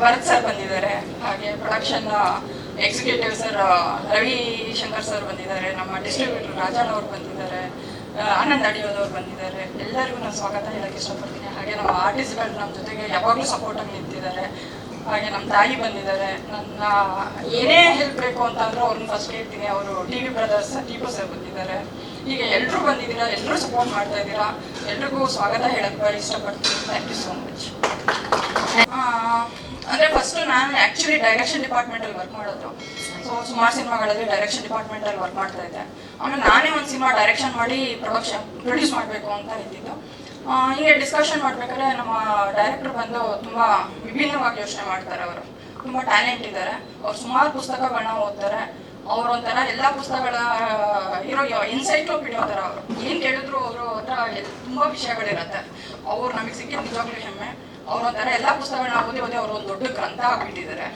Bharat sir ಬಂದಿದ್ದಾರೆ, ಹಾಗೆ production executive sir Ravishankar sir ಬಂದಿದ್ದಾರೆ, ನಮ್ಮ ಡಿಸ್ಟ್ರಿಬ್ಯೂಟರ್ ರಾಜಣ್ಣ ಅವರು ಬಂದಿದ್ದಾರೆ, ಆನಂದ್ ಅಡಿಯೋದವ್ರು ಬಂದಿದ್ದಾರೆ. ಎಲ್ಲರಿಗೂ ನಾನು ಸ್ವಾಗತ ಹೇಳಕ್ಕೆ ಇಷ್ಟಪಡ್ತೀನಿ. ಹಾಗೆ ನಮ್ಮ ಆರ್ಟಿಸ್ಟ್ಗಳು ನಮ್ಮ ಜೊತೆಗೆ ಯಾವಾಗಲೂ ಸಪೋರ್ಟಾಗಿ ನಿಂತಿದ್ದಾರೆ. ಹಾಗೆ ನಮ್ಮ ತಾಯಿ ಬಂದಿದ್ದಾರೆ. ನನ್ನ ಏನೇ ಹೆಲ್ಪ್ ಬೇಕು ಅಂತಂದ್ರೂ ಅವ್ರನ್ನ ಫಸ್ಟ್ ಕೇಳ್ತೀನಿ. ಅವರು TV ಬ್ರದರ್ಸ್ ಟಿಪು ಸರ್ ಬಂದಿದ್ದಾರೆ. ಹೀಗೆ ಎಲ್ಲರೂ ಬಂದಿದ್ದೀರಾ, ಎಲ್ಲರೂ ಸಪೋರ್ಟ್ ಮಾಡ್ತಾ ಇದ್ದೀರಾ. ಎಲ್ರಿಗೂ ಸ್ವಾಗತ ಹೇಳಕ್ಕೆ ಇಷ್ಟಪಡ್ತೀನಿ. Thank you so much. ಅಂದರೆ ಫಸ್ಟು ನಾನು ಆ್ಯಕ್ಚುಲಿ ಡೈರೆಕ್ಷನ್ ಡಿಪಾರ್ಟ್ಮೆಂಟಲ್ಲಿ ವರ್ಕ್ ಮಾಡೋದು. ಸೊ ಸುಮಾರು ಸಿನಿಮಾಗಳಲ್ಲಿ ಡೈರೆಕ್ಷನ್ ಡಿಪಾರ್ಟ್ಮೆಂಟಲ್ಲಿ ವರ್ಕ್ ಮಾಡ್ತಾ ಇದ್ದೆ. ಆಮೇಲೆ ನಾನೇ ಒಂದು ಸಿನಿಮಾ ಡೈರೆಕ್ಷನ್ ಮಾಡಿ ಪ್ರೊಡ್ಯೂಸ್ ಮಾಡಬೇಕು ಅಂತ ಇದ್ದಿದ್ದು. ಹೀಗೆ ಡಿಸ್ಕಷನ್ ಮಾಡ್ಬೇಕಾದ್ರೆ ನಮ್ಮ ಡೈರೆಕ್ಟರ್ ಬಂದು ತುಂಬ ವಿಭಿನ್ನವಾಗಿ ಯೋಚನೆ ಮಾಡ್ತಾರೆ. ಅವರು ತುಂಬ ಟ್ಯಾಲೆಂಟ್ ಇದ್ದಾರೆ. ಅವ್ರು ಸುಮಾರು ಪುಸ್ತಕಗಳನ್ನ ಓದ್ತಾರೆ. ಅವರು ಒಂಥರ ಎಲ್ಲ ಪುಸ್ತಕಗಳ ಇರೋ ಎನ್ಸೈಕ್ಲೋಪೀಡಿಯಾ ಥರ. ಅವರು ಏನು ಕೇಳಿದ್ರು ಅವರು ಹತ್ರ ತುಂಬ ವಿಷಯಗಳಿರುತ್ತೆ. ಅವ್ರು ನಮಗೆ ಸಿಕ್ಕಿದ ನಿಜವಾಗ್ಲೂ ಹೆಮ್ಮೆ. ಅವ್ರು ಒಂಥರ ಎಲ್ಲ ಪುಸ್ತಕಗಳನ್ನ ಓದಿ ಅವರು ಒಂದು ದೊಡ್ಡ ಗ್ರಂಥ ಆಗಿಬಿಟ್ಟಿದ್ದಾರೆ.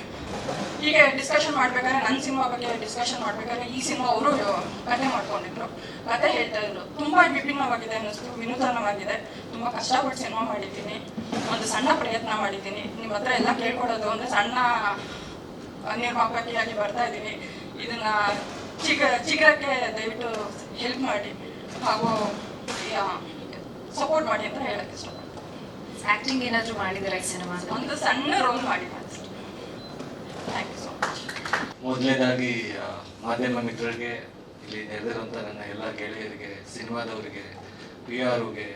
ಹೀಗೆ ಡಿಸ್ಕಷನ್ ಮಾಡ್ಬೇಕಾದ್ರೆ ನನ್ನ ಸಿನಿಮಾ ಬಗ್ಗೆ ಡಿಸ್ಕಷನ್ ಮಾಡ್ಬೇಕಾದ್ರೆ ಈ ಸಿನಿಮಾ ಅವರು ಕತೆ ಮಾಡ್ಕೊಂಡಿದ್ರು, ಕತೆ ಹೇಳ್ತಾ ಇದ್ರು. ತುಂಬ ವಿಭಿನ್ನವಾಗಿದೆ ಅನ್ನಿಸ್ತು, ವಿನೂತನವಾಗಿದೆ. ತುಂಬ ಕಷ್ಟಪಟ್ಟು ಸಿನಿಮಾ ಮಾಡಿದ್ದೀನಿ. ಒಂದು ಸಣ್ಣ ಪ್ರಯತ್ನ ಮಾಡಿದ್ದೀನಿ. ನಿಮ್ಮ ಹತ್ರ ಎಲ್ಲ ಕೇಳ್ಕೊಡೋದು ಅಂದರೆ ಸಣ್ಣ ನಿರ್ಮಾಪಕಿಯಾಗಿ ಬರ್ತಾ ಇದ್ದೀನಿ. ಇದನ್ನ ಚಿಗುರಕ್ಕೆ ದಯವಿಟ್ಟು ಹೆಲ್ಪ್ ಮಾಡಿ ಹಾಗೂ ಸಪೋರ್ಟ್ ಮಾಡಿ ಅಂತ ಹೇಳಕ್ಕೆ ಇಷ್ಟಪಡ್ತೀನಿ. ಆಕ್ಟಿಂಗ್ ಏನಾದರೂ ಮಾಡಿದ್ದಾರೆ ಈ ಸಿನಿಮಾ? ಒಂದು ಸಣ್ಣ ರೋಲ್ ಮಾಡಿದ್ದೀನಿ ಅಷ್ಟೇ. Thank you so much. ಮೊದಲನೇದಾಗಿ ಮಾಧ್ಯಮ ಮಿತ್ರರಿಗೆ, ಇಲ್ಲಿ ನೆರೆದಿರುವಂಥ ನನ್ನ ಎಲ್ಲ ಗೆಳೆಯರಿಗೆ, ಸಿನಿಮಾದವರಿಗೆ, PR-ಗೆ,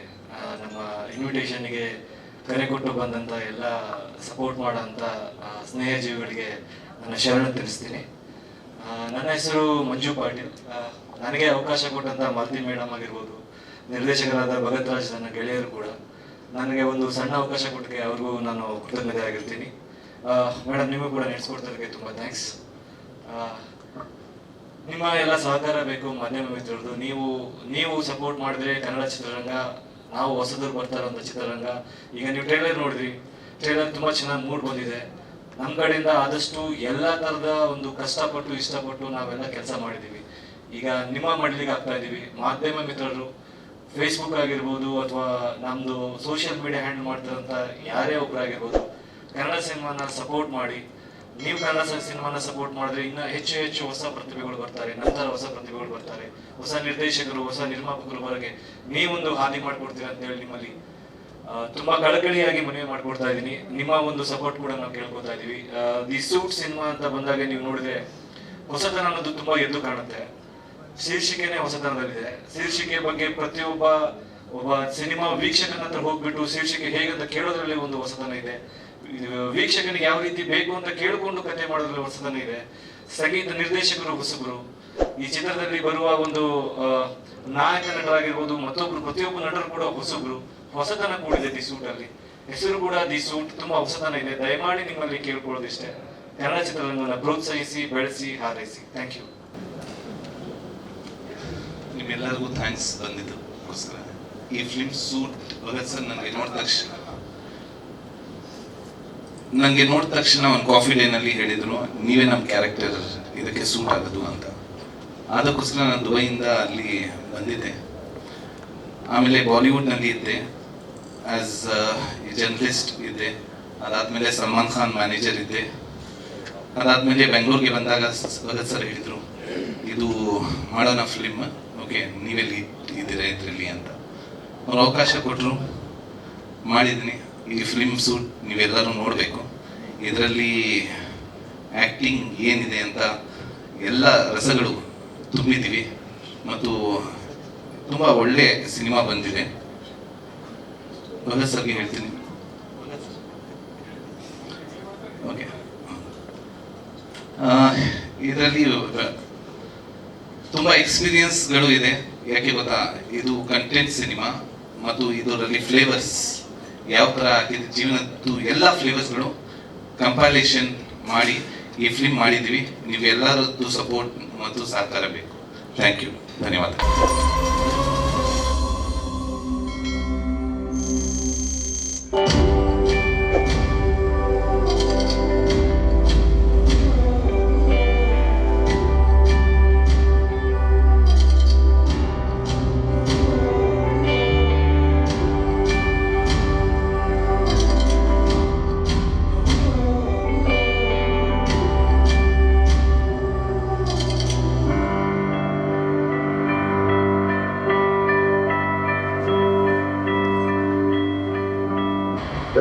ನಮ್ಮ ಇನ್ವಿಟೇಷನ್ಗೆ ಕರೆ ಕೊಟ್ಟು ಬಂದಂಥ ಎಲ್ಲ ಸಪೋರ್ಟ್ ಮಾಡೋಂಥ ಸ್ನೇಹಜೀವಿಗಳಿಗೆ ನನ್ನ ಶರಣ ತಿಳಿಸ್ತೀನಿ. ನನ್ನ ಹೆಸರು ಮಂಜು ಪಾಟೀಲ್. ನನಗೆ ಅವಕಾಶ ಕೊಟ್ಟಂಥ ಮಾರುತಿ ಮೇಡಮ್ ಆಗಿರ್ಬೋದು, ನಿರ್ದೇಶಕರಾದ ಭಗತ್ ರಾಜ್, ನನ್ನ ಗೆಳೆಯರು ಕೂಡ ನನಗೆ ಒಂದು ಸಣ್ಣ ಅವಕಾಶ ಕೊಟ್ಟಿಗೆ ಅವ್ರಿಗೂ ನಾನು ಕೃತಜ್ಞತೆ ಆಗಿರ್ತೀನಿ. ಮೇಡಮ್, ನಿಮಗೂ ಕೂಡ ನಡೆಸ್ಕೊಡ್ತೋರಿಗೆ ತುಂಬ ಥ್ಯಾಂಕ್ಸ್. ನಿಮ್ಮ ಎಲ್ಲ ಸಹಕಾರ ಬೇಕು ಮಾಧ್ಯಮ ಮಿತ್ರರದು. ನೀವು ಸಪೋರ್ಟ್ ಮಾಡಿದ್ರೆ ಕನ್ನಡ ಚಿತ್ರರಂಗ, ನಾವು ಹೊಸದೂರು ಬರ್ತಾ ಇರೋಂಥ ಚಿತ್ರರಂಗ. ಈಗ ನೀವು ಟ್ರೇಲರ್ ನೋಡಿದ್ರಿ, ಟ್ರೇಲರ್ ತುಂಬ ಚೆನ್ನಾಗಿ ಮೂಡ್ ಬಂದಿದೆ. ನಮ್ಮ ಕಡೆಯಿಂದ ಆದಷ್ಟು ಎಲ್ಲ ಥರದ ಒಂದು ಕಷ್ಟಪಟ್ಟು ಇಷ್ಟಪಟ್ಟು ನಾವೆಲ್ಲ ಕೆಲಸ ಮಾಡಿದ್ದೀವಿ. ಈಗ ನಿಮ್ಮ ಮಾಡಲಿಕ್ಕೆ ಆಗ್ತಾ ಇದ್ದೀವಿ. ಮಾಧ್ಯಮ ಮಿತ್ರರು ಫೇಸ್ಬುಕ್ ಆಗಿರ್ಬೋದು ಅಥವಾ ನಮ್ಮದು ಸೋಷಿಯಲ್ ಮೀಡಿಯಾ ಹ್ಯಾಂಡಲ್ ಮಾಡ್ತಿರೋಂಥ ಯಾರೇ ಒಬ್ಬರಾಗಿರ್ಬೋದು, ಕನ್ನಡ ಸಿನಿಮಾನ ಸಪೋರ್ಟ್ ಮಾಡಿ. ನೀವು ಕನ್ನಡ ಸಿನಿಮಾನ ಸಪೋರ್ಟ್ ಮಾಡಿದ್ರೆ ಇನ್ನೂ ಹೆಚ್ಚು ಹೆಚ್ಚು ಹೊಸ ಪ್ರತಿಭೆಗಳು ಬರ್ತಾರೆ, ನಂತರ ಹೊಸ ಪ್ರತಿಭೆಗಳು ಬರ್ತಾರೆ, ಹೊಸ ನಿರ್ದೇಶಕರು, ಹೊಸ ನಿರ್ಮಾಪಕರು ಹೊರಗೆ ನೀವೊಂದು ಹಾದಿ ಮಾಡಿಕೊಡ್ತೀರ ಅಂತ ಹೇಳಿ ನಿಮ್ಮಲ್ಲಿ ತುಂಬಾ ಕಳಕಳಿಯಾಗಿ ಮನವಿ ಮಾಡ್ಕೊಡ್ತಾ ಇದ್ದೀನಿ. ನಿಮ್ಮ ಒಂದು ಸಪೋರ್ಟ್ ಕೂಡ ನಾವು ಕೇಳ್ಕೊತಾ ಇದೀವಿ. ದಿ ಸೂಟ್ ಸಿನಿಮಾ ಅಂತ ಬಂದಾಗ ನೀವು ನೋಡಿದ್ರೆ ಹೊಸತನ ಅನ್ನೋದು ತುಂಬಾ ಎದ್ದು ಕಾಣುತ್ತೆ. ಶೀರ್ಷಿಕೆನೇ ಹೊಸತನದಲ್ಲಿದೆ. ಶೀರ್ಷಿಕೆ ಬಗ್ಗೆ ಒಬ್ಬ ಸಿನಿಮಾ ವೀಕ್ಷಕನ ಹತ್ರ ಹೋಗ್ಬಿಟ್ಟು ಶೀರ್ಷಿಕೆ ಹೇಗಂತ ಕೇಳೋದ್ರಲ್ಲಿ ಒಂದು ಹೊಸತನ ಇದೆ. ವೀಕ್ಷಕನಿಗೆ ಯಾವ ರೀತಿ ಬೇಕು ಅಂತ ಕೇಳಿಕೊಂಡು ಕಥೆ ಮಾಡೋದ್ರಲ್ಲಿ ಹೊಸತನ ಇದೆ. ಸಂಗೀತ ನಿರ್ದೇಶಕರು ಹೊಸಬರು. ಈ ಚಿತ್ರದಲ್ಲಿ ಬರುವ ಒಂದು ನಾಯಕ ನಟರಾಗಿರ್ಬೋದು, ಪ್ರತಿಯೊಬ್ಬ ನಟರು ಕೂಡ ಹೊಸಬ್ರು. ಹೊಸತನ ಕೂಡಿದೆ ದಿ ಸೂಟ್ ಅಲ್ಲಿ. ಹೆಸರು ಕೂಡ ದಿ ಸೂಟ್, ತುಂಬಾ ಹೊಸತನ ಇದೆ. ದಯಮಾಡಿ ನಿಮ್ಮಲ್ಲಿ ಕೇಳ್ಕೊಳ್ಳೋದಿಷ್ಟೇ, ಕನ್ನಡ ಚಿತ್ರರಂಗವನ್ನು ಪ್ರೋತ್ಸಾಹಿಸಿ, ಬೆಳೆಸಿ, ಹಾರೈಸಿ. Thank you. ನಿಮ್ಮೆಲ್ಲರಿಗೂ ಥ್ಯಾಂಕ್ಸ್ ಬಂದಿದ್ದಕ್ಕೋಸ್ಕರ. ಈ ಫಿಲ್ಮ್ ಸೂಟ್ ಭಗತ್ ಸರ್ ನನಗೆ ನೋಡಿದ ತಕ್ಷಣ ಒಂದು ಕಾಫಿ ಡೇನಲ್ಲಿ ಹೇಳಿದ್ರು, ನೀವೇ ನಮ್ಮ ಕ್ಯಾರೆಕ್ಟರ್ ಇದಕ್ಕೆ ಸೂಟ್ ಆಗೋದು ಅಂತ. ಅದಕ್ಕೋಸ್ಕರ ನಾನು ದುಬೈಯಿಂದ ಅಲ್ಲಿ ಬಂದಿದ್ದೆ. ಆಮೇಲೆ ಬಾಲಿವುಡ್ನಲ್ಲಿ ಇದ್ದೆ, ಆಸ್ ಜರ್ನಲಿಸ್ಟ್ ಇದ್ದೆ. ಅದಾದಮೇಲೆ ಸಲ್ಮಾನ್ ಖಾನ್ ಮ್ಯಾನೇಜರ್ ಇದ್ದೆ. ಅದಾದಮೇಲೆ ಬೆಂಗಳೂರಿಗೆ ಬಂದಾಗ ಭಗತ್ ಸರ್ ಹೇಳಿದರು, ಇದು ಮಾಡೋಣ ಫಿಲ್ಮ್, ಓಕೆ ನೀವೆಲ್ಲಿ ಇದ್ದೀರಾ ಇದರಲ್ಲಿ ಅಂತ. ಅವ್ರು ಅವಕಾಶ ಕೊಟ್ಟರು, ಮಾಡಿದ್ದೀನಿ. ಈ ಫಿಲ್ಮ್ ಸೂಟ್ ನೀವೆಲ್ಲರೂ ನೋಡಬೇಕು. ಇದರಲ್ಲಿ ಆ್ಯಕ್ಟಿಂಗ್ ಏನಿದೆ ಅಂತ ಎಲ್ಲ ರಸಗಳು ತುಂಬಿದ್ದೀವಿ ಮತ್ತು ತುಂಬ ಒಳ್ಳೆ ಸಿನಿಮಾ ಬಂದಿದೆ. ಭಗತ್ ಸರ್ಗೆ ಹೇಳ್ತೀನಿ, ಓಕೆ. ಇದರಲ್ಲಿ ತುಂಬ ಎಕ್ಸ್ಪೀರಿಯನ್ಸ್ಗಳು ಇದೆ. ಯಾಕೆ ಗೊತ್ತಾ, ಇದು ಕಂಟೆಂಟ್ ಸಿನಿಮಾ ಮತ್ತು ಇದರಲ್ಲಿ ಫ್ಲೇವರ್ಸ್ ಯಾವ ಥರ ಆಗಿದೆ, ಜೀವನದ್ದು ಎಲ್ಲ ಫ್ಲೇವರ್ಸ್ಗಳು ಕಂಪೈಲೇಷನ್ ಮಾಡಿ ಈ ಫಿಲ್ಮ್ ಮಾಡಿದ್ವಿ. ನೀವು ಎಲ್ಲರದ್ದು ಸಪೋರ್ಟ್ ಮತ್ತು ಸಹಕಾರ ಬೇಕು. ಥ್ಯಾಂಕ್ ಯು, ಧನ್ಯವಾದ.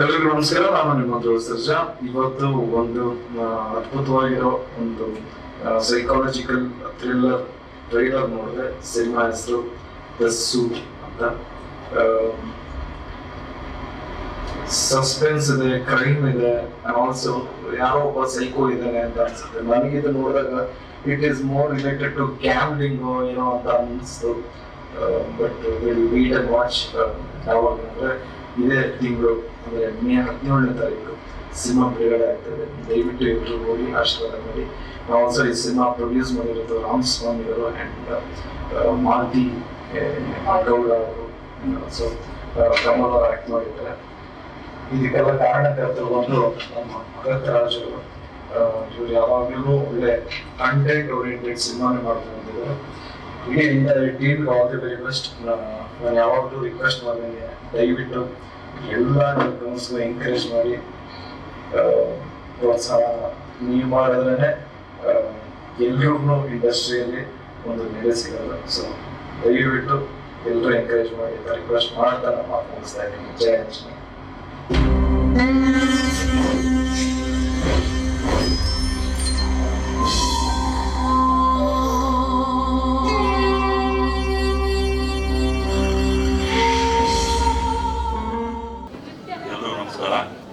ಎಲ್ರಿಗೂ ನಮಸ್ಕಾರ. ನಾನು ನಿಮ್ಮ ಸರ್ಜಾ. ಇವತ್ತು ಒಂದು ಅದ್ಭುತವಾಗಿರೋ ಒಂದು ಸೈಕಾಲಜಿಕಲ್ ಥ್ರಿಲ್ಲರ್ ಟ್ರೈಲರ್ ನೋಡಿದೆ. ಸಿನಿಮಾ ಹೆಸರು ದ ಸೂಟ್ ಅಂತ. ಸಸ್ಪೆನ್ಸ್ ಇದೆ, ಕ್ರೈಮ್ ಇದೆ, ಆಲ್ಸೋ ಯಾರೋ ಒಬ್ಬ ಸೈಕೋ ಇದ್ದಾನೆ ಅಂತ ಅನ್ಸುತ್ತೆ. ನನಗಿದು ನೋಡಿದಾಗ it is more related to gambling ಏನೋ ಅಂತ ಅನಿಸ್ತು. But will wait and watch. ಯಾವಾಗ ಅಂದ್ರೆ ಇದೇ ತಿಂಗಳು ಅಂದ್ರೆ ಮೇ 17ನೇ ತಾರೀಕು ಸಿನಿಮಾ ಬಿಡುಗಡೆ ಆಗ್ತದೆ. ದಯವಿಟ್ಟು ಎಲ್ಲರೂ ಹೋಗಿ ಆಶೀರ್ವಾದ ಮಾಡಿ. ಆಲ್ಸೋ ಈ ಸಿನಿಮಾ ಪ್ರೊಡ್ಯೂಸ್ ಮಾಡಿರೋದು ರಾಮಸ್ವಾಮಿ ಅವರು ಅಂಡ್ ಮಾಲ್ತಿ ಗೌಡ ಅವರು. ಸೊ ಕಮಲ್ ಅವರು ಆಕ್ಟ್ ಮಾಡಿದ್ದಾರೆ. ಇದಕ್ಕೆಲ್ಲ ಕಾರಣಕರ್ತರು ಒಂದು ನಮ್ಮ ಭಗತ್ ರಾಜ್ ಅವರು. ಇವ್ರು ಯಾವಾಗಲೂ ಒಳ್ಳೆ ಕಂಟೆಂಟ್ ಓರಿಯೆಂಟೆಡ್ ಸಿನಿಮಾನೇ ಮಾಡ್ತಾ ಬಂದಿದ್ದಾರೆ. ಇಡೀ team all the very best. ನಾನು ಯಾವಾಗಲೂ ರಿಕ್ವೆಸ್ಟ್ ಮಾಡಿದ್ದೀನಿ, ದಯವಿಟ್ಟು ಎಲ್ಲ ಗರ್ಲ್ಸ್ಗೂ ಎಂಕರೇಜ್ ಮಾಡಿ ಪ್ರೋತ್ಸಾಹ ನೀವು ಮಾಡಿದ್ರೇ ಎಲ್ರಿಗೂ ಇಂಡಸ್ಟ್ರಿಯಲ್ಲಿ ಒಂದು ನೆಲೆ ಸಿಗಲ್ಲ. ಸೊ ದಯವಿಟ್ಟು ಎಲ್ಲರೂ ಎಂಕರೇಜ್ ಮಾಡಿ ಅಂತ ರಿಕ್ವೆಸ್ಟ್ ಮಾಡ್ತಾ ನಾನು ಮಾತು ಮುಗಿಸ್ತಾ ಇದ್ದೀನಿ. ಜಯ ಅಂಜನೇಯ.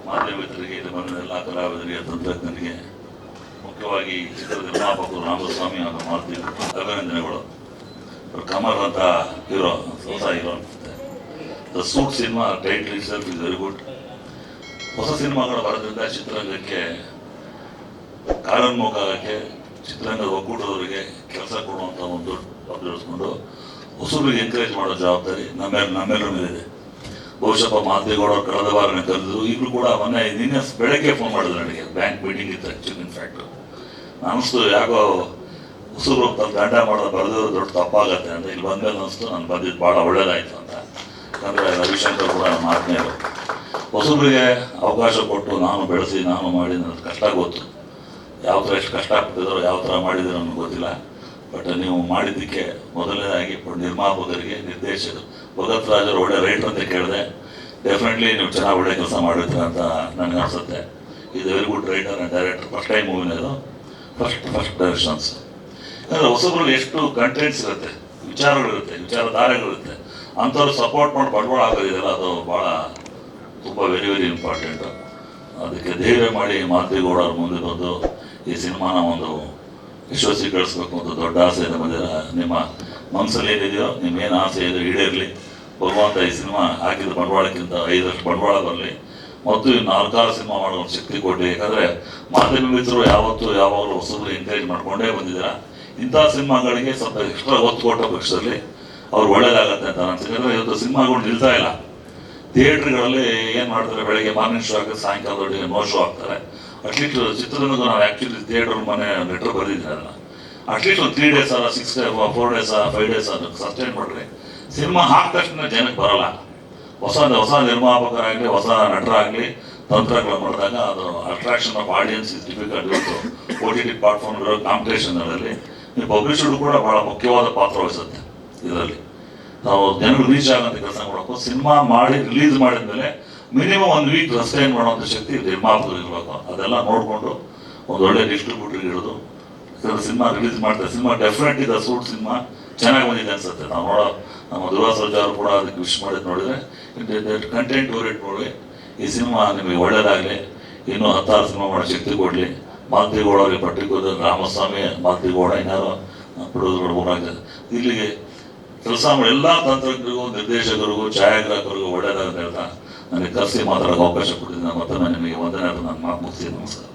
ಮಾಧ್ಯಮ ಮಿತ್ರರಿಗೆ, ಇಲ್ಲಿ ಬಂದ ಎಲ್ಲ ಕಲಾವಿದರಿಗೆ, ತಂತ್ರಜ್ಞರಿಗೆ, ಮುಖ್ಯವಾಗಿ ಚಿತ್ರದ ನಿರ್ಮಾಪಕರು ರಾಮಸ್ವಾಮಿ ಹಾಗೂ ಮಾರುತಿ ಅಭಿನಂದನೆಗಳು. ಕಮಲ್ ಅಂತ ಹೀರೋ, ಹೊಸ ಹೀರೋ ಅನ್ಸುತ್ತೆ. The suit cinema title itself is very good. ಹೊಸ ಸಿನಿಮಾಗಳು ಬರೋದ್ರಿಂದ ಚಿತ್ರರಂಗಕ್ಕೆ ಕಾರ್ಯೋನ್ಮುಖ ಆಗಕ್ಕೆ, ಚಿತ್ರರಂಗದ ಒಕ್ಕೂಟದವರಿಗೆ ಕೆಲಸ ಕೊಡುವಂಥ ಒಂದು ಜೋಡಿಸ್ಕೊಂಡು ಹೊಸಬರಿಗೆ ಎಂಕರೇಜ್ ಮಾಡೋ ಜವಾಬ್ದಾರಿ ನಮ್ಮೆಲ್ಲರ ಮೇಲಿದೆ. ಬಹುಶಃ ಮಾದೇಗೌಡರು ಕಳೆದ ವಾರನೇ ಕರೆದ್ರು. ಈಗಲೂ ಕೂಡ ನಿನ್ನೆ ಬೆಳಗ್ಗೆ ಫೋನ್ ಮಾಡಿದ್ರು ನನಗೆ. ಬ್ಯಾಂಕ್ ಮೀಟಿಂಗ್ ಇತ್ತು ಆ್ಯಕ್ಚುಲಿ. ಇನ್ಫ್ಯಾಕ್ಟ್ ಅನಿಸ್ತು ಯಾಕೋ ಹೊಸಬ್ರು ಗಂಡ ಮಾಡೋದು ಬರೆದಿರೋ ದೊಡ್ಡ ತಪ್ಪಾಗತ್ತೆ ಅಂತ. ಇಲ್ಲಿ ಬಂದಮೇಲೆ ಅನಿಸ್ತು ನಾನು ಬಂದಿದ್ದು ಭಾಳ ಒಳ್ಳೇದಾಯಿತು ಅಂತ. ಯಾಕಂದರೆ ರವಿಶಂಕರ್ ಕೂಡ ನಮ್ಮ ಆತ್ಮೀಯರು. ಹೊಸಬ್ರಿಗೆ ಅವಕಾಶ ಕೊಟ್ಟು ನಾನು ಬೆಳೆಸಿ ನಾನು ಮಾಡಿ ನನಗೆ ಕಷ್ಟ ಗೊತ್ತು. ಯಾವ ಥರ ಎಷ್ಟು ಕಷ್ಟ ಆಗ್ತಿದ್ದಾರೋ, ಯಾವ ಥರ ಮಾಡಿದ್ದೀರೋ ನನಗೆ ಗೊತ್ತಿಲ್ಲ. ಬಟ್ ನೀವು ಮಾಡಿದ್ದಕ್ಕೆ ಮೊದಲನೇದಾಗಿ ನಿರ್ಮಾಪಕರಿಗೆ, ನಿರ್ದೇಶಕರು, ಭಗತ್ ರಾಜ್ ಅವರು ಒಳ್ಳೆ ರೈಟರ್ ಅಂತ ಕೇಳಿದೆ. ಡೆಫಿನೆಟ್ಲಿ ನೀವು ಚೆನ್ನಾಗಿ ಒಳ್ಳೆ ಕೆಲಸ ಮಾಡಿರ್ತೀರ ಅಂತ ನನಗೆ ಅನಿಸುತ್ತೆ. ಇದು very good writer and director. First time ಮೂವಿನದು, ಫಸ್ಟ್ ಡೈರೆಕ್ಷನ್ಸ್. ಯಾಕಂದರೆ ಹೊಸಬ್ರಲ್ಲಿ ಎಷ್ಟು ಕಂಟೆಂಟ್ಸ್ ಇರುತ್ತೆ, ವಿಚಾರಗಳಿರುತ್ತೆ, ವಿಚಾರಧಾರೆಗಳಿರುತ್ತೆ. ಅಂಥವ್ರು ಸಪೋರ್ಟ್ ಮಾಡಿ ಬಂಡವಾಳ ಆಗೋದಿದೆಯಲ್ಲ, ಅದು ಭಾಳ ತುಂಬ ವೆರಿ ವೆರಿ ಇಂಪಾರ್ಟೆಂಟು. ಅದಕ್ಕೆ ಧೈರ್ಯ ಮಾಡಿ ಮಾದೇಗೌಡ ಅವ್ರ ಮುಂದೆ ಬಂದು ಈ ಸಿನಿಮಾನ ಒಂದು ಯಶಸ್ವಿಗೊಳಿಸ್ಬೇಕು ಅಂತ ದೊಡ್ಡ ಆಸೆಯಿಂದ ಬಂದಿರ. ನಿಮ್ಮ ಮನಸ್ಸಲ್ಲಿ ಏನಿದೆಯೋ, ನಿಮ್ಮೇನು ಆಸೆ ಇದೆ ಈಡೇರಲಿ. ಭಗವಂತ ಈ ಸಿನಿಮಾ ಹಾಕಿದ ಬಂಡವಾಳಕ್ಕಿಂತ 5ರಷ್ಟು ಬಂಡವಾಳ ಬರಲಿ ಮತ್ತು ಈ 4-6 ಸಿನಿಮಾ ಮಾಡೋ ಶಕ್ತಿ ಕೊಡಲಿ. ಯಾಕಂದರೆ ಮಾಧ್ಯಮ ಮಿತ್ರರು ಯಾವಾಗಲೂ ಹೊಸಬ್ರು ಎಂಕರೇಜ್ ಮಾಡ್ಕೊಂಡೇ ಬಂದಿದ್ದೀರಾ. ಇಂಥ ಸಿನಿಮಾಗಳಿಗೆ ಸ್ವಲ್ಪ ಎಕ್ಸ್ಟ್ರಾ ಒತ್ತು ಕೊಟ್ಟ ಪಕ್ಷದಲ್ಲಿ ಅವ್ರು ಒಳ್ಳೇದಾಗತ್ತೆ ಅಂತ ಅನ್ಸುತ್ತೆ. ಯಾಕಂದರೆ ಇವತ್ತು ಸಿನಿಮಾಗಳು ನಿಲ್ತಾ ಇಲ್ಲ. ಥಿಯೇಟ್ರ್ಗಳಲ್ಲಿ ಏನು ಮಾಡ್ತಾರೆ, ಬೆಳಗ್ಗೆ ಮಾರ್ನಿಂಗ್ ಶೋ ಆಗುತ್ತೆ, ಸಾಯಂಕಾಲದೊಳಗೆ ನೋ ಶೋ ಆಗ್ತಾರೆ. ಅಟ್ಲೀಸ್ಟ್ ಚಿತ್ರರಂಗ ನಾವು ಆ್ಯಕ್ಚುಲಿ ಥಿಯೇಟರ್ ಮನೆ ಲೆಟ್ರ್ ಬರೆದಿದ್ದೀನಿ. ಅದನ್ನು ಅಟ್ಲೀಸ್ಟ್ ಒಂದು 3 days 6 days 4 days 5 days ಅದಕ್ಕೆ ಸಸ್ಟೈನ್ ಮಾಡಿರಿ. ಸಿನಿಮಾ ಹಾಕಿದ ತಕ್ಷಣ ಜನಕ್ಕೆ ಬರೋಲ್ಲ. ಹೊಸ ನಿರ್ಮಾಪಕರಾಗಲಿ, ಹೊಸ ನಟರಾಗಲಿ ತಂತ್ರಗಳು ಮಾಡಿದಾಗ ಅದು attraction of audience is difficult. ಇವತ್ತು OTT ಪ್ಲಾಟ್ಫಾರ್ಮ್ ಇರೋ ಕಾಂಪಿಟೇಷನ್ಗಳಲ್ಲಿ ನೀವು ಪಬ್ಲಿಷರು ಕೂಡ ಭಾಳ ಮುಖ್ಯವಾದ ಪಾತ್ರ ವಹಿಸುತ್ತೆ. ಇದರಲ್ಲಿ ನಾವು ಜನರು ರೀಚ್ ಆಗೋಂಥ ಕೆಲಸ ಮಾಡಬೇಕು. ಸಿನಿಮಾ ಮಾಡಿ ರಿಲೀಸ್ ಮಾಡಿದ್ಮೇಲೆ ಮಿನಿಮಮ್ 1 week ಸಸ್ಟೈನ್ ಮಾಡೋಂಥ ಶಕ್ತಿ ನಿರ್ಮಾಪಕರು ಇರಬೇಕು. ಅದೆಲ್ಲ ನೋಡಿಕೊಂಡು ಒಂದು ಒಳ್ಳೆ ಡಿಸ್ಟ್ರಿಬ್ಯೂಟರ್ ಇರೋದು. ಸಿನಿಮಾ ರಿಲೀಸ್ ಮಾಡ್ತಾರೆ. Cinema definitely the suit cinema ಚೆನ್ನಾಗಿ ಬಂದಿದೆ ಅನ್ಸುತ್ತೆ. ನಾವು ನೋಡೋ ನಮ್ಮ ಧ್ರುವ ಸರ್ಜಾ ಅವರು ಕೂಡ ಅದಕ್ಕೆ ವಿಶ್ ಮಾಡಿದ್ದು ನೋಡಿದರೆ ಕಂಟೆಂಟ್ ಓರಿಯೆಂಟ್ ನೋಡಿ ಈ ಸಿನಿಮಾ ನಿಮಗೆ ಒಳ್ಳೇದಾಗಲಿ. ಇನ್ನೂ 10 ಸಿನಿಮಾ ಮಾಡೋ ಶಕ್ತಿ ಕೊಡಲಿ. ಮಾದೇಗೌಡ ಅವರಿಗೆ ಪರ್ಟಿಕ್ಯುಲರ್ ರಾಮಸ್ವಾಮಿ, ಮಾದೇಗೌಡ, ಇನ್ನಾರು ಪ್ರೊಡ್ಯೂಸರ್ಗಳು ಹೋರಾಗ್ತದೆ. ಇಲ್ಲಿಗೆ ಕೆಲಸ ಮಾಡಿ ಎಲ್ಲ ತಂತ್ರಜ್ಞರಿಗೂ, ನಿರ್ದೇಶಕರಿಗೂ, ಛಾಯಾಗ್ರಾಹಕರಿಗೂ ಒಳ್ಳೇದಾಗುತ್ತೆ ಹೇಳ್ತಾ ನನಗೆ ಕರೆಸಿ ಮಾತಾಡೋಕೆ ಅವಕಾಶ ಕೊಟ್ಟಿದ್ದೀನಿ. ಮತ್ತೊಮ್ಮೆ ನಿಮಗೆ ವಂದನೆ. ನಾನು ಮಾತು ಮುಗಿಸ್ತೀನಿ. ನಮಸ್ಕಾರ.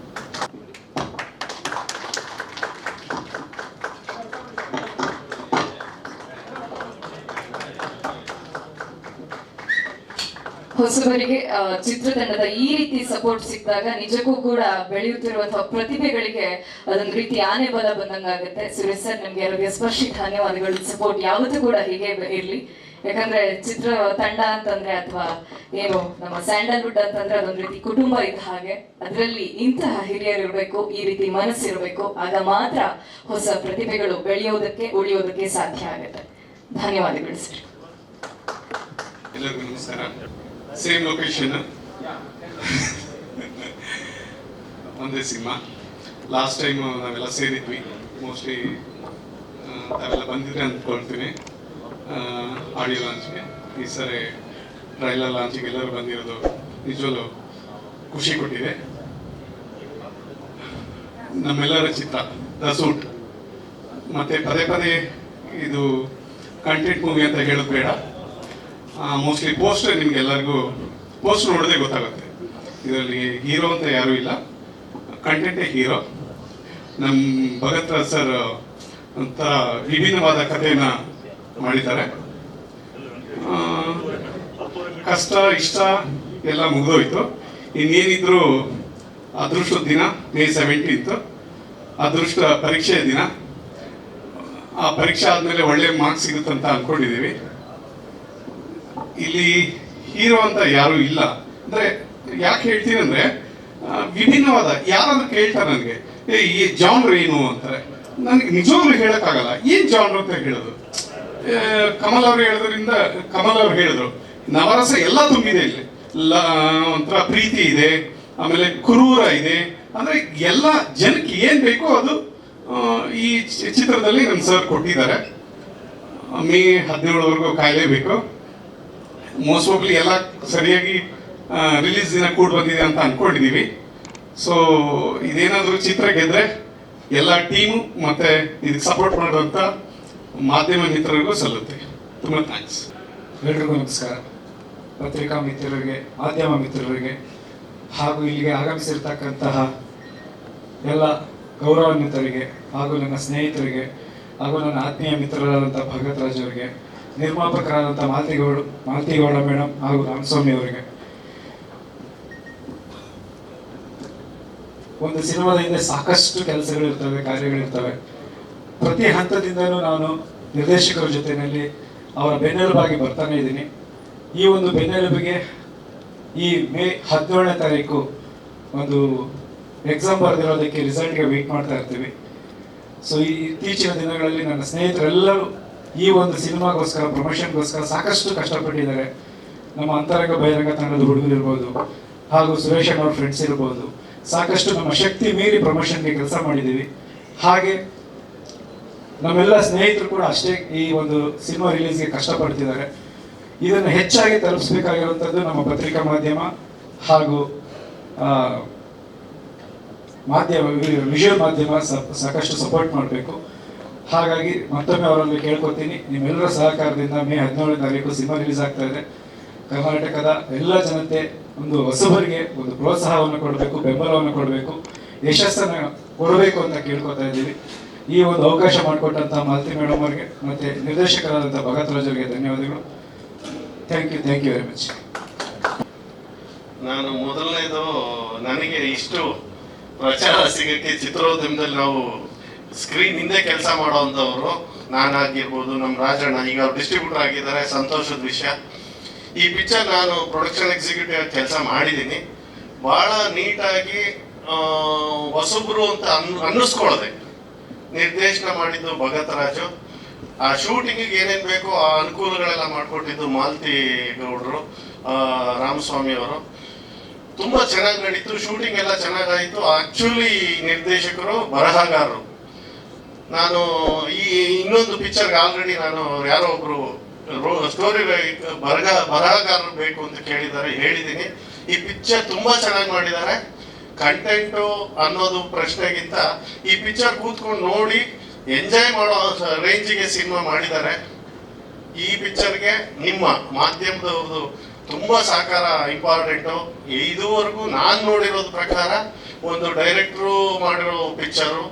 ಹೊಸಬರಿಗೆ ಚಿತ್ರತಂಡದ ಈ ರೀತಿ ಸಪೋರ್ಟ್ ಸಿಕ್ಕಿದಾಗ ನಿಜಕ್ಕೂ ಕೂಡ ಬೆಳೆಯುತ್ತಿರುವಂತಹ ಪ್ರತಿಭೆಗಳಿಗೆ ಅದೊಂದು ರೀತಿ ಆನೆ ಬಲ ಬಂದಂಗಾಗುತ್ತೆ. ಸುರೇಶ್ ಸರ್, ನಿಮ್ಗೆ ಹೃದಯ ಸ್ಪರ್ಶಿ ಧನ್ಯವಾದಗಳು. ಸಪೋರ್ಟ್ ಯಾವತ್ತೂ ಕೂಡ ಹೀಗೆ ಇರಲಿ. ಯಾಕಂದ್ರೆ ಚಿತ್ರ ತಂಡ ಅಂತಂದ್ರೆ ಅಥವಾ ಏನು ನಮ್ಮ ಸ್ಯಾಂಡಲ್ವುಡ್ ಅಂತಂದ್ರೆ ಅದೊಂದು ರೀತಿ ಕುಟುಂಬ ಇದ್ದ ಹಾಗೆ. ಅದರಲ್ಲಿ ಇಂತಹ ಹಿರಿಯರು ಇರಬೇಕು, ಈ ರೀತಿ ಮನಸ್ಸಿರಬೇಕು. ಆಗ ಮಾತ್ರ ಹೊಸ ಪ್ರತಿಭೆಗಳು ಬೆಳೆಯೋದಕ್ಕೆ, ಉಳಿಯೋದಕ್ಕೆ ಸಾಧ್ಯ ಆಗುತ್ತೆ. ಧನ್ಯವಾದಗಳು ಸರ್. ಎಲ್ಲರಿಗೂ ನಮಸ್ಕಾರ. ಸೇಮ್ ಲೊಕೇಶನ್ ಒಂದೇ ಸಿನಿಮಾ. ಲಾಸ್ಟ್ ಟೈಮ್ ನಾವೆಲ್ಲ ಸೇರಿದ್ವಿ, ಮೋಸ್ಟ್ಲಿ ತಾವೆಲ್ಲ ಬಂದಿದ್ರೆ ಅಂದ್ಕೊಳ್ತೀನಿ ಆಡಿಯೋ ಲಾಂಚ್ಗೆ. ಈ ಸರಿ ಟ್ರೈಲರ್ ಲಾಂಚಿಗೆ ಎಲ್ಲರೂ ಬಂದಿರೋದು ನಿಜವಲ್ಲೂ ಖುಷಿ ಕೊಟ್ಟಿದೆ. ನಮ್ಮೆಲ್ಲರ ಚಿತ್ರ ದ ಸೂಟ್, ಮತ್ತೆ ಪದೇ ಪದೇ ಇದು ಕಂಟೆಂಟ್ ಮೂವಿ ಅಂತ ಹೇಳೋದು ಬೇಡ. ಮೋಸ್ಟ್ಲಿ ಪೋಸ್ಟರ್ ನಿಮ್ಗೆಲ್ಲರಿಗೂ ಪೋಸ್ಟ್ ನೋಡೋದೇ ಗೊತ್ತಾಗುತ್ತೆ. ಇದರಲ್ಲಿ ಹೀರೋ ಅಂತ ಯಾರೂ ಇಲ್ಲ, ಕಂಟೆಂಟೇ ಹೀರೋ. ನಮ್ಮ ಭಗತ್ ರಾಜ್ ಸರ್ ಒಂಥರ ವಿಭಿನ್ನವಾದ ಕಥೆಯನ್ನು ಮಾಡಿದ್ದಾರೆ. ಕಷ್ಟ ಇಷ್ಟ ಎಲ್ಲ ಮುಗಿದೋಯ್ತು. ಇನ್ನೇನಿದ್ರು ಅದೃಷ್ಟದ ದಿನ May 17th, ಅದೃಷ್ಟ ಪರೀಕ್ಷೆಯ ದಿನ. ಆ ಪರೀಕ್ಷೆ ಆದಮೇಲೆ ಒಳ್ಳೆ ಮಾರ್ಕ್ಸ್ ಸಿಗುತ್ತಂತ ಅಂದ್ಕೊಂಡಿದ್ದೀವಿ. ಇಲ್ಲಿ ಹೀರೋ ಅಂತ ಯಾರೂ ಇಲ್ಲ. ಅಂದರೆ ಯಾಕೆ ಹೇಳ್ತೀನಿ ಅಂದರೆ, ವಿಭಿನ್ನವಾದ ಯಾರಾದ್ರೂ ಕೇಳ್ತಾರೆ ನನಗೆ, ಈ ಜಾನ್ರ್ ಏನು ಅಂತಾರೆ. ನನಗೆ ನಿಜವಾಗ್ಲೂ ಹೇಳೋಕ್ಕಾಗಲ್ಲ ಏನು ಜಾನ್ರ್ ಅಂತ ಹೇಳೋದು. ಕಮಲ್ ಅವರು ಹೇಳೋದ್ರಿಂದ, ಕಮಲ್ ಅವ್ರು ಹೇಳಿದ್ರು ನವರಸ ಎಲ್ಲ ತುಂಬಿದೆ ಇಲ್ಲಿ. ಒಂಥರ ಪ್ರೀತಿ ಇದೆ, ಆಮೇಲೆ ಕುರೂರ ಇದೆ. ಅಂದರೆ ಎಲ್ಲ ಜನಕ್ಕೆ ಏನು ಬೇಕೋ ಅದು ಈ ಚಿತ್ರದಲ್ಲಿ ನಮ್ಮ ಸರ್ ಕೊಟ್ಟಿದ್ದಾರೆ. May 17ವರೆಗೂ ಕಾಯಲೇಬೇಕು. ಮೋಸ್ಟ್ ಪ್ರಾಬಬ್ಲಿ ಎಲ್ಲ ಸರಿಯಾಗಿ ರಿಲೀಸ್ ದಿನ ಕೂಡ ಬಂದಿದೆ ಅಂತ ಅಂದ್ಕೊಂಡಿದ್ದೀವಿ. ಸೊ ಇದೇನಾದರೂ ಚಿತ್ರ ಗೆದ್ರೆ ಎಲ್ಲ ಟೀಮು ಮತ್ತು ಇದಕ್ಕೆ ಸಪೋರ್ಟ್ ಮಾಡುವಂಥ ಮಾಧ್ಯಮ ಮಿತ್ರರಿಗೂ ಸಲ್ಲುತ್ತೆ. ತುಂಬ ಥ್ಯಾಂಕ್ಸ್. ಎಲ್ರಿಗೂ ನಮಸ್ಕಾರ. ಪತ್ರಿಕಾ ಮಿತ್ರರಿಗೆ, ಮಾಧ್ಯಮ ಮಿತ್ರರಿಗೆ ಹಾಗೂ ಇಲ್ಲಿಗೆ ಆಗಮಿಸಿರ್ತಕ್ಕಂತಹ ಎಲ್ಲ ಗೌರವಾನ್ವಿತರಿಗೆ ಹಾಗೂ ನನ್ನ ಸ್ನೇಹಿತರಿಗೆ ಹಾಗೂ ನನ್ನ ಆತ್ಮೀಯ ಮಿತ್ರರಾದಂಥ ಭಗತ್ ರಾಜ್ ಅವರಿಗೆ, ನಿರ್ಮಾಪಕರಾದಂಥ ಮಾಲ್ತಿಗೌಡ ಮೇಡಮ್ ಹಾಗೂ ರಾಮಸ್ವಾಮಿ ಅವರಿಗೆ. ಒಂದು ಸಿನಿಮಾದ ಹಿಂದೆ ಸಾಕಷ್ಟು ಕೆಲಸಗಳಿರ್ತವೆ, ಕಾರ್ಯಗಳಿರ್ತವೆ. ಪ್ರತಿ ಹಂತದಿಂದಲೂ ನಾನು ನಿರ್ದೇಶಕರ ಜೊತೆಯಲ್ಲಿ ಅವರ ಬೆನ್ನೆಲುಬಾಗಿ ಬರ್ತಾನೆ ಇದ್ದೀನಿ. ಈ ಒಂದು ಬೆನ್ನೆಲುಬಿಗೆ ಈ May 17ನೇ ತಾರೀಕು ಒಂದು ಎಕ್ಸಾಮ್ ಬರೆದಿರೋದಕ್ಕೆ ರಿಸಲ್ಟ್ಗೆ ವೆಯ್ಟ್ ಮಾಡ್ತಾ ಇರ್ತೀವಿ. ಸೊ ಈ ಇತ್ತೀಚಿನ ದಿನಗಳಲ್ಲಿ ನನ್ನ ಸ್ನೇಹಿತರೆಲ್ಲರೂ ಈ ಒಂದು ಸಿನಿಮಾಗೋಸ್ಕರ, ಪ್ರಮೋಷನ್ಗೋಸ್ಕರ ಸಾಕಷ್ಟು ಕಷ್ಟಪಟ್ಟಿದ್ದಾರೆ. ನಮ್ಮ ಅಂತರಂಗ ಬಹಿರಂಗ ತಂಡದ ಹುಡುಗರು ಇರ್ಬೋದು, ಹಾಗೂ ಸುರೇಶ್ ಅವ್ರ ಫ್ರೆಂಡ್ಸ್ ಇರ್ಬೋದು, ಸಾಕಷ್ಟು ನಮ್ಮ ಶಕ್ತಿ ಮೀರಿ ಪ್ರಮೋಷನ್ಗೆ ಕೆಲಸ ಮಾಡಿದ್ದೀವಿ. ಹಾಗೆ ನಮ್ಮೆಲ್ಲ ಸ್ನೇಹಿತರು ಕೂಡ ಅಷ್ಟೇ ಈ ಒಂದು ಸಿನಿಮಾ ರಿಲೀಸ್ಗೆ ಕಷ್ಟಪಡ್ತಿದ್ದಾರೆ. ಇದನ್ನು ಹೆಚ್ಚಾಗಿ ತಲುಪಿಸಬೇಕಾಗಿರುವಂಥದ್ದು ನಮ್ಮ ಪತ್ರಿಕಾ ಮಾಧ್ಯಮ ಹಾಗೂ ವಿಜುವಲ್ ಮಾಧ್ಯಮ ಸಾಕಷ್ಟು ಸಪೋರ್ಟ್ ಮಾಡಬೇಕು. ಹಾಗಾಗಿ ಮತ್ತೊಮ್ಮೆ ಅವರಲ್ಲಿ ಕೇಳ್ಕೊತೀನಿ, ನಿಮ್ಮೆಲ್ಲರ ಸಹಕಾರದಿಂದ May 17ನೇ ತಾರೀಕು ಸಿನಿಮಾ ರಿಲೀಸ್ ಆಗ್ತಾ ಇದೆ. ಕರ್ನಾಟಕದ ಎಲ್ಲ ಜನತೆ ಒಂದು ಹೊಸಬರಿಗೆ ಒಂದು ಪ್ರೋತ್ಸಾಹವನ್ನು ಕೊಡಬೇಕು, ಬೆಂಬಲವನ್ನು ಕೊಡಬೇಕು, ಯಶಸ್ಸನ್ನು ಕೊಡಬೇಕು ಅಂತ ಕೇಳ್ಕೊತಾ ಇದ್ದೀವಿ. ಈ ಒಂದು ಅವಕಾಶ ಮಾಡಿಕೊಟ್ಟಂಥ ಮಾಲ್ತಿ ಮೇಡಮ್ ಅವರಿಗೆ ಮತ್ತು ನಿರ್ದೇಶಕರಾದಂಥ ಭಗತ್ ರಾಜ್ ಅವರಿಗೆ ಧನ್ಯವಾದಗಳು. Thank you very much. ನಾನು ಮೊದಲನೇದು, ನನಗೆ ಇಷ್ಟು ಪ್ರಚಾರ ಸಿಗಕ್ಕೆ ಚಿತ್ರೋದ್ಯಮದಲ್ಲಿ ನಾವು ಸ್ಕ್ರೀನ್ ಹಿಂದೆ ಕೆಲಸ ಮಾಡೋವಂಥವ್ರು ನಾನಾಗಿರ್ಬೋದು, ನಮ್ಮ ರಾಜಣ್ಣ, ಈಗ ಅವ್ರು ಡಿಸ್ಟ್ರಿಬ್ಯೂಟರ್ ಆಗಿದ್ದಾರೆ, ಸಂತೋಷದ ವಿಷಯ. ಈ ಪಿಕ್ಚರ್ ನಾನು ಪ್ರೊಡಕ್ಷನ್ ಎಕ್ಸಿಕ್ಯೂಟಿವ್ ಕೆಲಸ ಮಾಡಿದ್ದೀನಿ. ಭಾಳ ನೀಟಾಗಿ ಹೊಸಬ್ರು ಅಂತ ಅನ್ನಿಸ್ಕೊಳ್ಳದೆ ನಿರ್ದೇಶನ ಮಾಡಿದ್ದು ಭಗತ್ ರಾಜು. ಆ ಶೂಟಿಂಗಿಗೆ ಏನೇನು ಬೇಕೋ ಆ ಅನುಕೂಲಗಳೆಲ್ಲ ಮಾಡಿಕೊಟ್ಟಿದ್ದು ಮಾಲ್ತಿ ಗೌಡರು, ರಾಮಸ್ವಾಮಿ ಅವರು. ತುಂಬ ಚೆನ್ನಾಗಿ ನಡೀತು, ಶೂಟಿಂಗ್ ಎಲ್ಲ ಚೆನ್ನಾಗಾಯಿತು. ಆಕ್ಚುಲಿ ನಿರ್ದೇಶಕರು ಬರಹಗಾರರು. ನಾನು ಈ ಇನ್ನೊಂದು ಪಿಕ್ಚರ್ಗೆ ಆಲ್ರೆಡಿ ನಾನು ಯಾರೋ ಒಬ್ರು ಸ್ಟೋರಿ ಬರಹಗಾರರು ಬೇಕು ಅಂತ ಕೇಳಿದ್ದಾರೆ, ಹೇಳಿದ್ದೀನಿ. ಈ ಪಿಕ್ಚರ್ ತುಂಬಾ ಚೆನ್ನಾಗಿ ಮಾಡಿದ್ದಾರೆ. ಕಂಟೆಂಟು ಅನ್ನೋದು ಪ್ರಶ್ನೆಗಿಂತ ಈ ಪಿಕ್ಚರ್ ಕೂತ್ಕೊಂಡು ನೋಡಿ ಎಂಜಾಯ್ ಮಾಡೋ ರೇಂಜಿಗೆ ಸಿನಿಮಾ ಮಾಡಿದ್ದಾರೆ. ಈ ಪಿಕ್ಚರ್ಗೆ ನಿಮ್ಮ ಮಾಧ್ಯಮದವ್ರದ್ದು ತುಂಬಾ ಸಹಕಾರ ಇಂಪಾರ್ಟೆಂಟು. ಇದುವರೆಗೂ ನಾನು ನೋಡಿರೋದ್ ಪ್ರಕಾರ ಒಂದು ಡೈರೆಕ್ಟ್ರು ಮಾಡಿರೋ ಪಿಕ್ಚರು,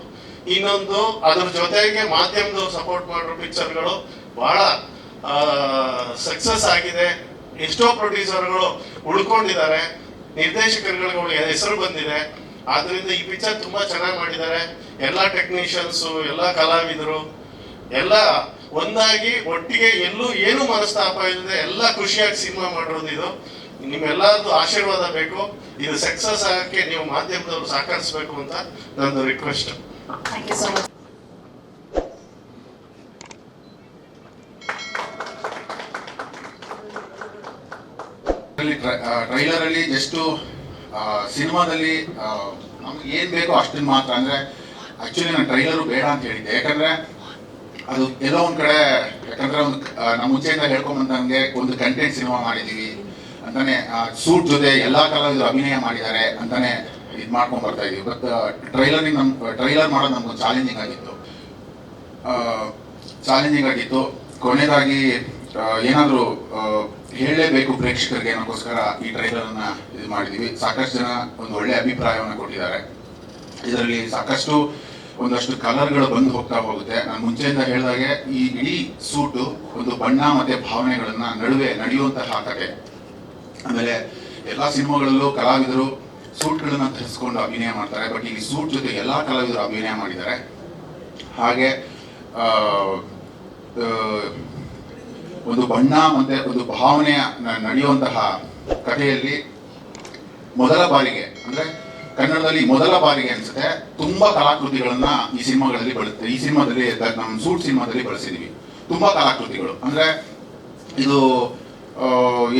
ಇನ್ನೊಂದು ಅದ್ರ ಜೊತೆಗೆ ಮಾಧ್ಯಮದವ್ರು ಸಪೋರ್ಟ್ ಮಾಡಿರೋ ಪಿಕ್ಚರ್ಗಳು ಬಹಳ ಸಕ್ಸಸ್ ಆಗಿದೆ. ಎಷ್ಟೋ ಪ್ರೊಡ್ಯೂಸರ್ಗಳು ಉಳ್ಕೊಂಡಿದ್ದಾರೆ, ನಿರ್ದೇಶಕರುಗಳು ಹೆಸರು ಬಂದಿದೆ. ಆದ್ರಿಂದ ಈ ಪಿಕ್ಚರ್ ತುಂಬಾ ಚೆನ್ನಾಗಿ ಮಾಡಿದ್ದಾರೆ. ಎಲ್ಲ ಟೆಕ್ನಿಷಿಯನ್ಸು, ಎಲ್ಲ ಕಲಾವಿದರು ಎಲ್ಲ ಒಂದಾಗಿ ಒಟ್ಟಿಗೆ ಎಲ್ಲೂ ಏನು ಮನಸ್ತಾಪ ಇಲ್ಲದೆ ಎಲ್ಲ ಖುಷಿಯಾಗಿ ಸಿನಿಮಾ ಮಾಡಿರೋದು ಇದು. ನಿಮ್ಮೆಲ್ಲರದು ಆಶೀರ್ವಾದ ಬೇಕು. ಇದು ಸಕ್ಸಸ್ ಆಗಕ್ಕೆ ನೀವು ಮಾಧ್ಯಮದವರು ಸಹಕರಿಸಬೇಕು ಅಂತ ನಂದು request. Thank you so much. Trailer ಅಲ್ಲಿ ಜಸ್ಟ್ ಸಿನಿಮಾದಲ್ಲಿ ನಮ್ಗೆ ಏನ್ ಬೇಕೋ ಅಷ್ಟನ್ನ ಮಾತ್ರ. ಅಂದ್ರೆ ಆಕ್ಚುಲಿ ನಾನು ಟ್ರೈಲರು ಬೇಡ ಅಂತ ಹೇಳಿದ್ದೆ, ಯಾಕಂದ್ರೆ ಅದು ಎಲ್ಲೋ ಒಂದ್ ಕಡೆ, ಯಾಕಂದ್ರೆ ಒಂದು ನಮ್ಮ ಮುಂಚೆಯಿಂದ ಹೇಳ್ಕೊಂಬಂದಂಗೆ ಒಂದು ಕಂಟೆಂಟ್ ಸಿನಿಮಾ ಮಾಡಿದೀವಿ ಅಂತಾನೆ, ಸೂಟ್ ಜೊತೆ ಎಲ್ಲಾ ಕಲಾವಿದರು ಅಭಿನಯ ಮಾಡಿದ್ದಾರೆ ಅಂತಾನೆ ಇದು ಮಾಡ್ಕೊಂಡ್ ಬರ್ತಾ ಇದೀವಿ. ಬಟ್ ಟ್ರೈಲರ್ ಮಾಡೋದು ನಮ್ಗೊಂದು ಚಾಲೆಂಜಿಂಗ್ ಆಗಿತ್ತು. ಕೊನೆಯದಾಗಿ ಏನಾದರೂ ಹೇಳಲೇಬೇಕು ಪ್ರೇಕ್ಷಕರಿಗೆ ಅನ್ನೋಕ್ಕೋಸ್ಕರ ಈ ಟ್ರೈಲರನ್ನು ಇದು ಮಾಡಿದ್ದೀವಿ. ಸಾಕಷ್ಟು ಜನ ಒಂದು ಒಳ್ಳೆ ಅಭಿಪ್ರಾಯವನ್ನು ಕೊಟ್ಟಿದ್ದಾರೆ. ಇದರಲ್ಲಿ ಸಾಕಷ್ಟು ಒಂದಷ್ಟು ಕಲರ್ಗಳು ಬಂದು ಹೋಗ್ತಾ ಹೋಗುತ್ತೆ. ನಾನು ಮುಂಚೆಯಿಂದ ಹೇಳಿದಾಗೆ ಈ ಇಡೀ ಸೂಟು ಒಂದು ಬಣ್ಣ ಮತ್ತೆ ಭಾವನೆಗಳನ್ನ ನಡುವೆ ನಡೆಯುವಂತಹ ಕಥೆ. ಆಮೇಲೆ ಎಲ್ಲ ಸಿನಿಮಾಗಳಲ್ಲೂ ಕಲಾವಿದರು ಸೂಟ್ಗಳನ್ನ ಧರಿಸ್ಕೊಂಡು ಅಭಿನಯ ಮಾಡ್ತಾರೆ, ಬಟ್ ಈ ಸೂಟ್ ಜೊತೆ ಎಲ್ಲ ಕಲಾವಿದರು ಅಭಿನಯ ಮಾಡಿದ್ದಾರೆ. ಹಾಗೆ ಒಂದು ಬಣ್ಣ ಮತ್ತೆ ಒಂದು ಭಾವನೆಯ ನಡೆಯುವಂತಹ ಕಥೆಯಲ್ಲಿ ಮೊದಲ ಬಾರಿಗೆ, ಅಂದ್ರೆ ಕನ್ನಡದಲ್ಲಿ ಮೊದಲ ಬಾರಿಗೆ ಅನ್ಸುತ್ತೆ, ತುಂಬಾ ಕಲಾಕೃತಿಗಳನ್ನ ಈ ಸಿನಿಮಾಗಳಲ್ಲಿ ಈ ಸಿನಿಮಾದಲ್ಲಿ ನಮ್ಮ ಸೂಟ್ ಸಿನಿಮಾದಲ್ಲಿ ಬಳಸಿದೀವಿ. ತುಂಬಾ ಕಲಾಕೃತಿಗಳು ಅಂದ್ರೆ ಇದು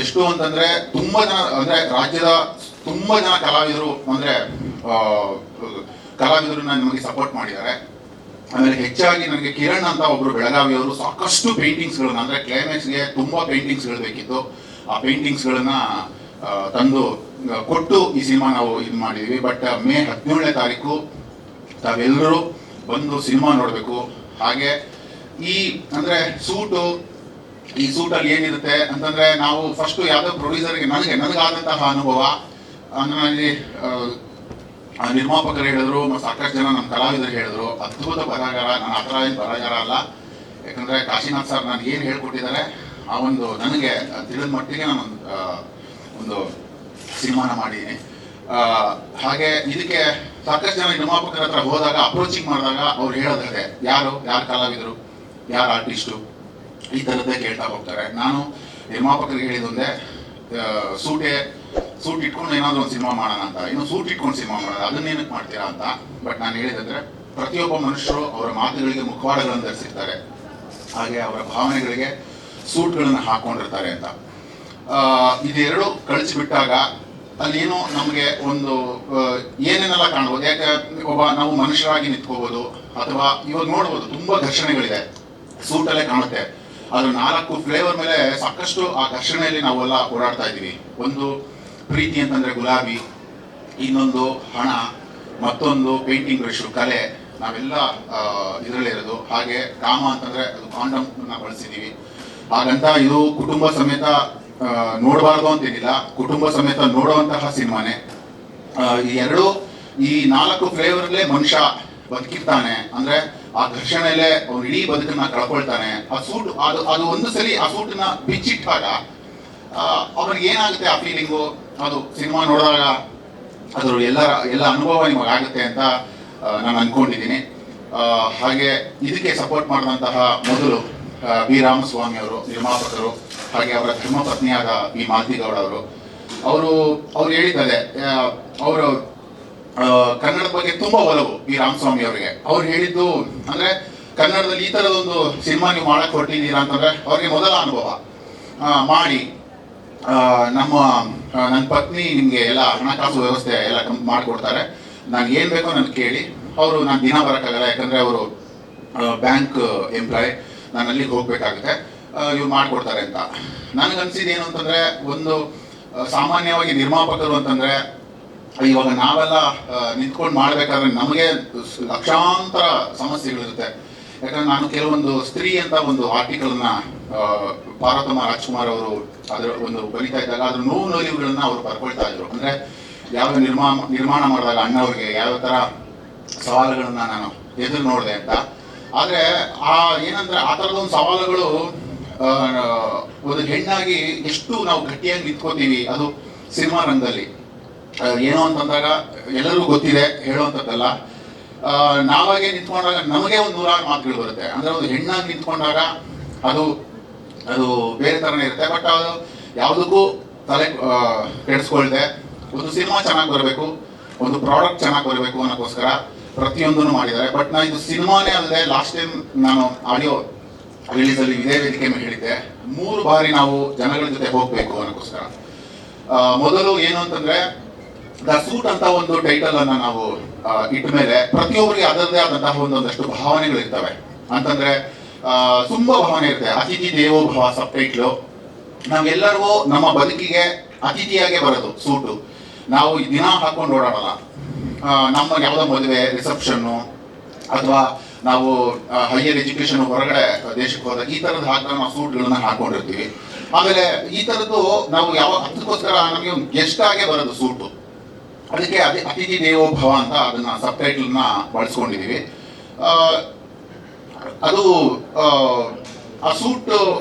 ಎಷ್ಟು ಅಂತಂದ್ರೆ ತುಂಬಾ ಜನ, ಅಂದ್ರೆ ರಾಜ್ಯದ ತುಂಬಾ ಜನ ಕಲಾವಿದರು ಅಂದ್ರೆ ಕಲಾವಿದರನ್ನ ನಮಗೆ ಸಪೋರ್ಟ್ ಮಾಡಿದ್ದಾರೆ. ಆಮೇಲೆ ಹೆಚ್ಚಾಗಿ ನನಗೆ ಕಿರಣ್ ಅಂತ ಒಬ್ರು ಬೆಳಗಾವಿಯವರು ಸಾಕಷ್ಟು ಪೇಂಟಿಂಗ್ಸ್ಗಳನ್ನ, ಅಂದ್ರೆ ಕ್ಲೈಮ್ಯಾಕ್ಸ್ಗೆ ತುಂಬಾ ಪೇಂಟಿಂಗ್ಸ್ಗಳು ಬೇಕಿತ್ತು, ಆ ಪೇಂಟಿಂಗ್ಸ್ಗಳನ್ನ ತಂದು ಕೊಟ್ಟು ಈ ಸಿನಿಮಾ ನಾವು ಇದು ಮಾಡಿದ್ವಿ. ಬಟ್ ಮೇ 17ನೇ ತಾರೀಕು ತಾವೆಲ್ಲರೂ ಬಂದು ಸಿನಿಮಾ ನೋಡಬೇಕು. ಹಾಗೆ ಈ ಅಂದ್ರೆ ಈ ಸೂಟಲ್ಲಿ ಏನಿರುತ್ತೆ ಅಂತಂದ್ರೆ, ನಾವು ಫಸ್ಟ್ ಯಾವುದೋ ಪ್ರೊಡ್ಯೂಸರ್ಗೆ ನನಗಾದಂತಹ ಅನುಭವ ಅಂದ್ರೆ ನಿರ್ಮಾಪಕರು ಹೇಳಿದ್ರು, ಸಾಕಷ್ಟು ಜನ ನಮ್ಮ ಕಲಾವಿದರು ಹೇಳಿದ್ರು, ಅದ್ಭುತ ಬರಹಗಾರ. ನಾನು ಆ ಥರ ಏನು ಬರಹಗಾರ ಅಲ್ಲ, ಯಾಕಂದ್ರೆ ಕಾಶಿನಾಥ್ ಸರ್ ನಾನು ಏನು ಹೇಳ್ಕೊಟ್ಟಿದ್ದಾರೆ ಆ ಒಂದು ನನಗೆ ತಿಳಿದ ಮಟ್ಟಿಗೆ ನಾನು ಒಂದು ಸಿನಿಮಾನ ಮಾಡಿದ್ದೀನಿ. ಹಾಗೆ ಇದಕ್ಕೆ ಸಾಕಷ್ಟು ಜನ ನಿರ್ಮಾಪಕರ ಹತ್ರ ಹೋದಾಗ, ಅಪ್ರೋಚಿಂಗ್ ಮಾಡಿದಾಗ ಅವ್ರು ಹೇಳೋದೇ ಯಾರು ಕಲಾವಿದರು, ಯಾರು ಆರ್ಟಿಸ್ಟು, ಈ ಥರದ್ದೇ ಕೇಳ್ತಾ ಹೋಗ್ತಾರೆ. ನಾನು ನಿರ್ಮಾಪಕರಿಗೆ ಹೇಳಿದೊಂದೇ, ಸೂಟ್ ಇಟ್ಕೊಂಡು ಏನಾದರೂ ಒಂದು ಸಿನಿಮಾ ಮಾಡೋಣ ಅಂತ. ಇನ್ನು ಸೂಟ್ ಇಟ್ಕೊಂಡು ಸಿನಿಮಾ ಮಾಡೋದು ಅದನ್ನೇನಕ್ಕೆ ಮಾಡ್ತೀರಾ ಅಂತ. ಬಟ್ ನಾನು ಹೇಳಿದಂದ್ರೆ, ಪ್ರತಿಯೊಬ್ಬ ಮನುಷ್ಯರು ಅವರ ಮಾತುಗಳಿಗೆ ಮುಖವಾಡಗಳನ್ನು ಧರಿಸಿರ್ತಾರೆ, ಹಾಗೆ ಅವರ ಭಾವನೆಗಳಿಗೆ ಸೂಟ್ಗಳನ್ನು ಹಾಕೊಂಡಿರ್ತಾರೆ ಅಂತ. ಇದೆರಡು ಕಳಿಸಿಬಿಟ್ಟಾಗ ಅಲ್ಲೇನೋ ನಮಗೆ ಒಂದು ಏನೇನೆಲ್ಲ ಕಾಣ್ಬೋದು. ಯಾಕೆ ನಾವು ಮನುಷ್ಯರಾಗಿ ನಿಂತ್ಕೋಬೋದು, ಅಥವಾ ಇವಾಗ ನೋಡ್ಬೋದು ತುಂಬಾ ಘರ್ಷಣೆಗಳಿದೆ ಸೂಟಲ್ಲೇ ಕಾಣುತ್ತೆ. ಅದು 4 ಫ್ಲೇವರ್ ಮೇಲೆ ಸಾಕಷ್ಟು ಆ ಘರ್ಷಣೆಯಲ್ಲಿ ನಾವೆಲ್ಲ ಓಡಾಡ್ತಾ ಇದ್ದೀವಿ. ಒಂದು ಪ್ರೀತಿ ಅಂತಂದ್ರೆ ಗುಲಾಬಿ, ಇನ್ನೊಂದು ಹಣ, ಮತ್ತೊಂದು ಪೇಂಟಿಂಗ್ ಬ್ರಷ್ ಕಲೆ, ನಾವೆಲ್ಲ ಇದರಲ್ಲೇ ಇರೋದು. ಹಾಗೆ ಕಾಮ ಅಂತಂದ್ರೆ ಅದು ಕಾಂಡಮ್ ಬಳಸಿದೀವಿ. ಹಾಗಂತ ಇದು ಕುಟುಂಬ ಸಮೇತ ನೋಡಬಾರ್ದು ಅಂತೇನಿಲ್ಲ, ಕುಟುಂಬ ಸಮೇತ ನೋಡುವಂತಹ ಸಿನಿಮಾನೇ. ಈ 4 ಫ್ಲೇವರ್ಲೇ ಮನುಷ್ಯ ಬದುಕಿರ್ತಾನೆ. ಅಂದ್ರೆ ಆ ಘರ್ಷಣೆಯಲ್ಲೇ ಅವ್ನು ಇಡೀ ಬದುಕನ್ನ ಕಳ್ಕೊಳ್ತಾನೆ. ಆ ಸೂಟ್ ಅದು ಒಂದು ಸಲಿ ಆ ಸೂಟನ್ನ ಬಿಚ್ಚಿಟ್ಟಾಗ ಅವನಿಗೆ ಏನಾಗುತ್ತೆ ಆ ಫೀಲಿಂಗು, ಅದು ಸಿನಿಮಾ ನೋಡಿದಾಗ ಅದ್ರ ಎಲ್ಲ ಅನುಭವ ನಿಮಗೆ ಆಗುತ್ತೆ ಅಂತ ನಾನು ಅನ್ಕೊಂಡಿದ್ದೀನಿ. ಹಾಗೆ ಇದಕ್ಕೆ ಸಪೋರ್ಟ್ ಮಾಡಿದಂತಹ ಮೊದಲು ಬಿ ರಾಮಸ್ವಾಮಿ ಅವರು ನಿರ್ಮಾಪಕರು, ಹಾಗೆ ಅವರ ಧರ್ಮಪತ್ನಿಯಾದ ಬಿ ಮಾಲ್ತಿಗೌಡ ಅವರು ಹೇಳಿದ್ದಾರೆ, ಅವರು ಕನ್ನಡದ ಬಗ್ಗೆ ತುಂಬಾ ಒಲವು ಬಿ ರಾಮಸ್ವಾಮಿ ಅವರಿಗೆ. ಅವ್ರು ಹೇಳಿದ್ದು ಅಂದ್ರೆ, ಕನ್ನಡದಲ್ಲಿ ಈ ತರದೊಂದು ಸಿನಿಮಾ ನೀವು ಮಾಡಕ್ ಹೊರಟಿದ್ದೀರಾ ಅಂತಂದ್ರೆ ಅವ್ರಿಗೆ ಮೊದಲ ಅನುಭವ ಮಾಡಿ, ನನ್ನ ಪತ್ನಿ ನಿಮ್ಗೆ ಎಲ್ಲ ಹಣಕಾಸು ವ್ಯವಸ್ಥೆ ಎಲ್ಲ ಮಾಡಿಕೊಡ್ತಾರೆ, ನಾನು ಏನ್ ಬೇಕೋ ನನ್ಗೆ ಕೇಳಿ. ನಾನು ದಿನ ಬರೋಕ್ಕಾಗಲ್ಲ, ಯಾಕಂದ್ರೆ ಅವರು ಬ್ಯಾಂಕ್ ಎಂಪ್ಲಾಯ್, ನಾನು ಅಲ್ಲಿಗೆ ಹೋಗ್ಬೇಕಾಗುತ್ತೆ, ಇವ್ರು ಮಾಡಿಕೊಡ್ತಾರೆ ಅಂತ. ನನಗನ್ಸಿದ್ದು ಏನು ಅಂತಂದ್ರೆ, ಒಂದು ಸಾಮಾನ್ಯವಾಗಿ ನಿರ್ಮಾಪಕರು ಅಂತಂದ್ರೆ ಇವಾಗ ನಾವೆಲ್ಲ ನಿಂತ್ಕೊಂಡು ಮಾಡ್ಬೇಕಾದ್ರೆ ನಮಗೆ ಲಕ್ಷಾಂತರ ಸಮಸ್ಯೆಗಳಿರುತ್ತೆ. ಯಾಕಂದ್ರೆ ನಾನು ಕೆಲವೊಂದು ಸ್ತ್ರೀ ಅಂತ ಒಂದು ಆರ್ಟಿಕಲ್ನ ಪಾರ್ವತಮ್ಮ ರಾಜ್ಕುಮಾರ್ ಅವರು ಅದರ ಒಂದು ಬರೀತಾ ಇದ್ದಾಗ ಅದ್ರ ನೋವುಗಳನ್ನ ಅವರು ಬರ್ಕೊಳ್ತಾ ಇದ್ರು. ಅಂದ್ರೆ ಯಾವ ನಿರ್ಮಾಣ ಮಾಡಿದಾಗ ಅಣ್ಣವ್ರಿಗೆ ಯಾವ ತರ ಸವಾಲುಗಳನ್ನ ನಾನು ಎದುರು ನೋಡಿದೆ ಅಂತ. ಆದ್ರೆ ಏನಂದ್ರೆ ಆ ತರದೊಂದು ಸವಾಲುಗಳು ಒಂದು ಹೆಣ್ಣಾಗಿ ಎಷ್ಟು ನಾವು ಗಟ್ಟಿಯಾಗಿ ನಿಂತ್ಕೋತೀವಿ, ಅದು ಸಿನಿಮಾ ರಂಗದಲ್ಲಿ ಏನೋ ಅಂತಂದಾಗ ಎಲ್ಲರಿಗೂ ಗೊತ್ತಿದೆ, ಹೇಳುವಂಥದ್ದಲ್ಲ. ನಾವಾಗೆ ನಿಂತ್ಕೊಂಡಾಗ ನಮಗೆ ಒಂದು 100 ಮಾತುಗಳು ಬರುತ್ತೆ. ಅಂದ್ರೆ ಒಂದು ಹೆಣ್ಣಾಗಿ ನಿಂತ್ಕೊಂಡಾಗ ಅದು ಬೇರೆ ತರನೇ ಇರುತ್ತೆ. ಬಟ್ ಅದು ಯಾವುದಕ್ಕೂ ತಲೆ ಕೆಡಿಸ್ಕೊಳ್ದೆ ಒಂದು ಸಿನಿಮಾ ಚೆನ್ನಾಗಿ ಬರಬೇಕು, ಒಂದು ಪ್ರಾಡಕ್ಟ್ ಚೆನ್ನಾಗಿ ಬರಬೇಕು ಅನ್ನೋಕ್ಕೋಸ್ಕರ ಪ್ರತಿಯೊಂದನ್ನು ಮಾಡಿದ್ದಾರೆ. ಬಟ್ ನಾನು ಇದು ಸಿನಿಮಾನೇ ಅಲ್ಲದೆ, ಲಾಸ್ಟ್ ಟೈಮ್ ನಾನು ಆಡಿಯೋ ರಿಲೀಸಲ್ಲಿ ಇದೇ ವೇದಿಕೆ ಮೇಲೆ ಹೇಳಿದ್ದೆ, 3 ಬಾರಿ ನಾವು ಜನಗಳ ಜೊತೆ ಹೋಗ್ಬೇಕು ಅನ್ನೋಕ್ಕೋಸ್ಕರ. ಮೊದಲು ಏನು ಅಂತಂದ್ರೆ ದ ಸೂಟ್ ಅಂತ ಒಂದು ಟೈಟಲ್ ಅನ್ನ ನಾವು ಇಟ್ಟ ಮೇಲೆ ಪ್ರತಿಯೊಬ್ಬರಿಗೆ ಅದರದೇ ಆದಂತಹ ಒಂದೊಂದಷ್ಟು ಭಾವನೆಗಳಿರ್ತವೆ. ಅಂತಂದ್ರೆ ತುಂಬಾ ಭಾವನೆ ಇರುತ್ತೆ. ಅತಿಥಿ ದೇವೋ ಭವ ಸಬ್ ಟೈಟ್ಲು. ನಾವೆಲ್ಲರಿಗೂ ನಮ್ಮ ಬದುಕಿಗೆ ಅತಿಥಿಯಾಗೆ ಬರೋದು ಸೂಟು. ನಾವು ದಿನ ಹಾಕೊಂಡು ಓಡಾಡಲ್ಲ. ನಮ್ಮ ಯಾವುದೋ ಮದುವೆ, ರಿಸೆಪ್ಷನ್ನು, ಅಥವಾ ನಾವು ಹೈಯರ್ ಎಜುಕೇಶನ್ ಹೊರಗಡೆ ದೇಶಕ್ಕೆ ಹೋದಾಗ ಈ ಥರದ್ದು ಹಾಕಿ ನಾವು ಸೂಟ್ಗಳನ್ನ ಹಾಕೊಂಡಿರ್ತೀವಿ. ಆಮೇಲೆ ಈ ಥರದ್ದು ನಾವು ಅದಕ್ಕೋಸ್ಕರ ನಮಗೆ ಒಂದು ಗೆಸ್ಟ್ ಆಗೇ ಬರೋದು ಸೂಟು. ಅದಕ್ಕೆ ಅತಿಥಿ ದೇವೋ ಭವ ಅಂತ ಅದನ್ನ ಸಬ್ ಟೈಟಲ್ನ ಬಳಸ್ಕೊಂಡಿದ್ದೀವಿ. ಅದು ಆ ಸೂಟ್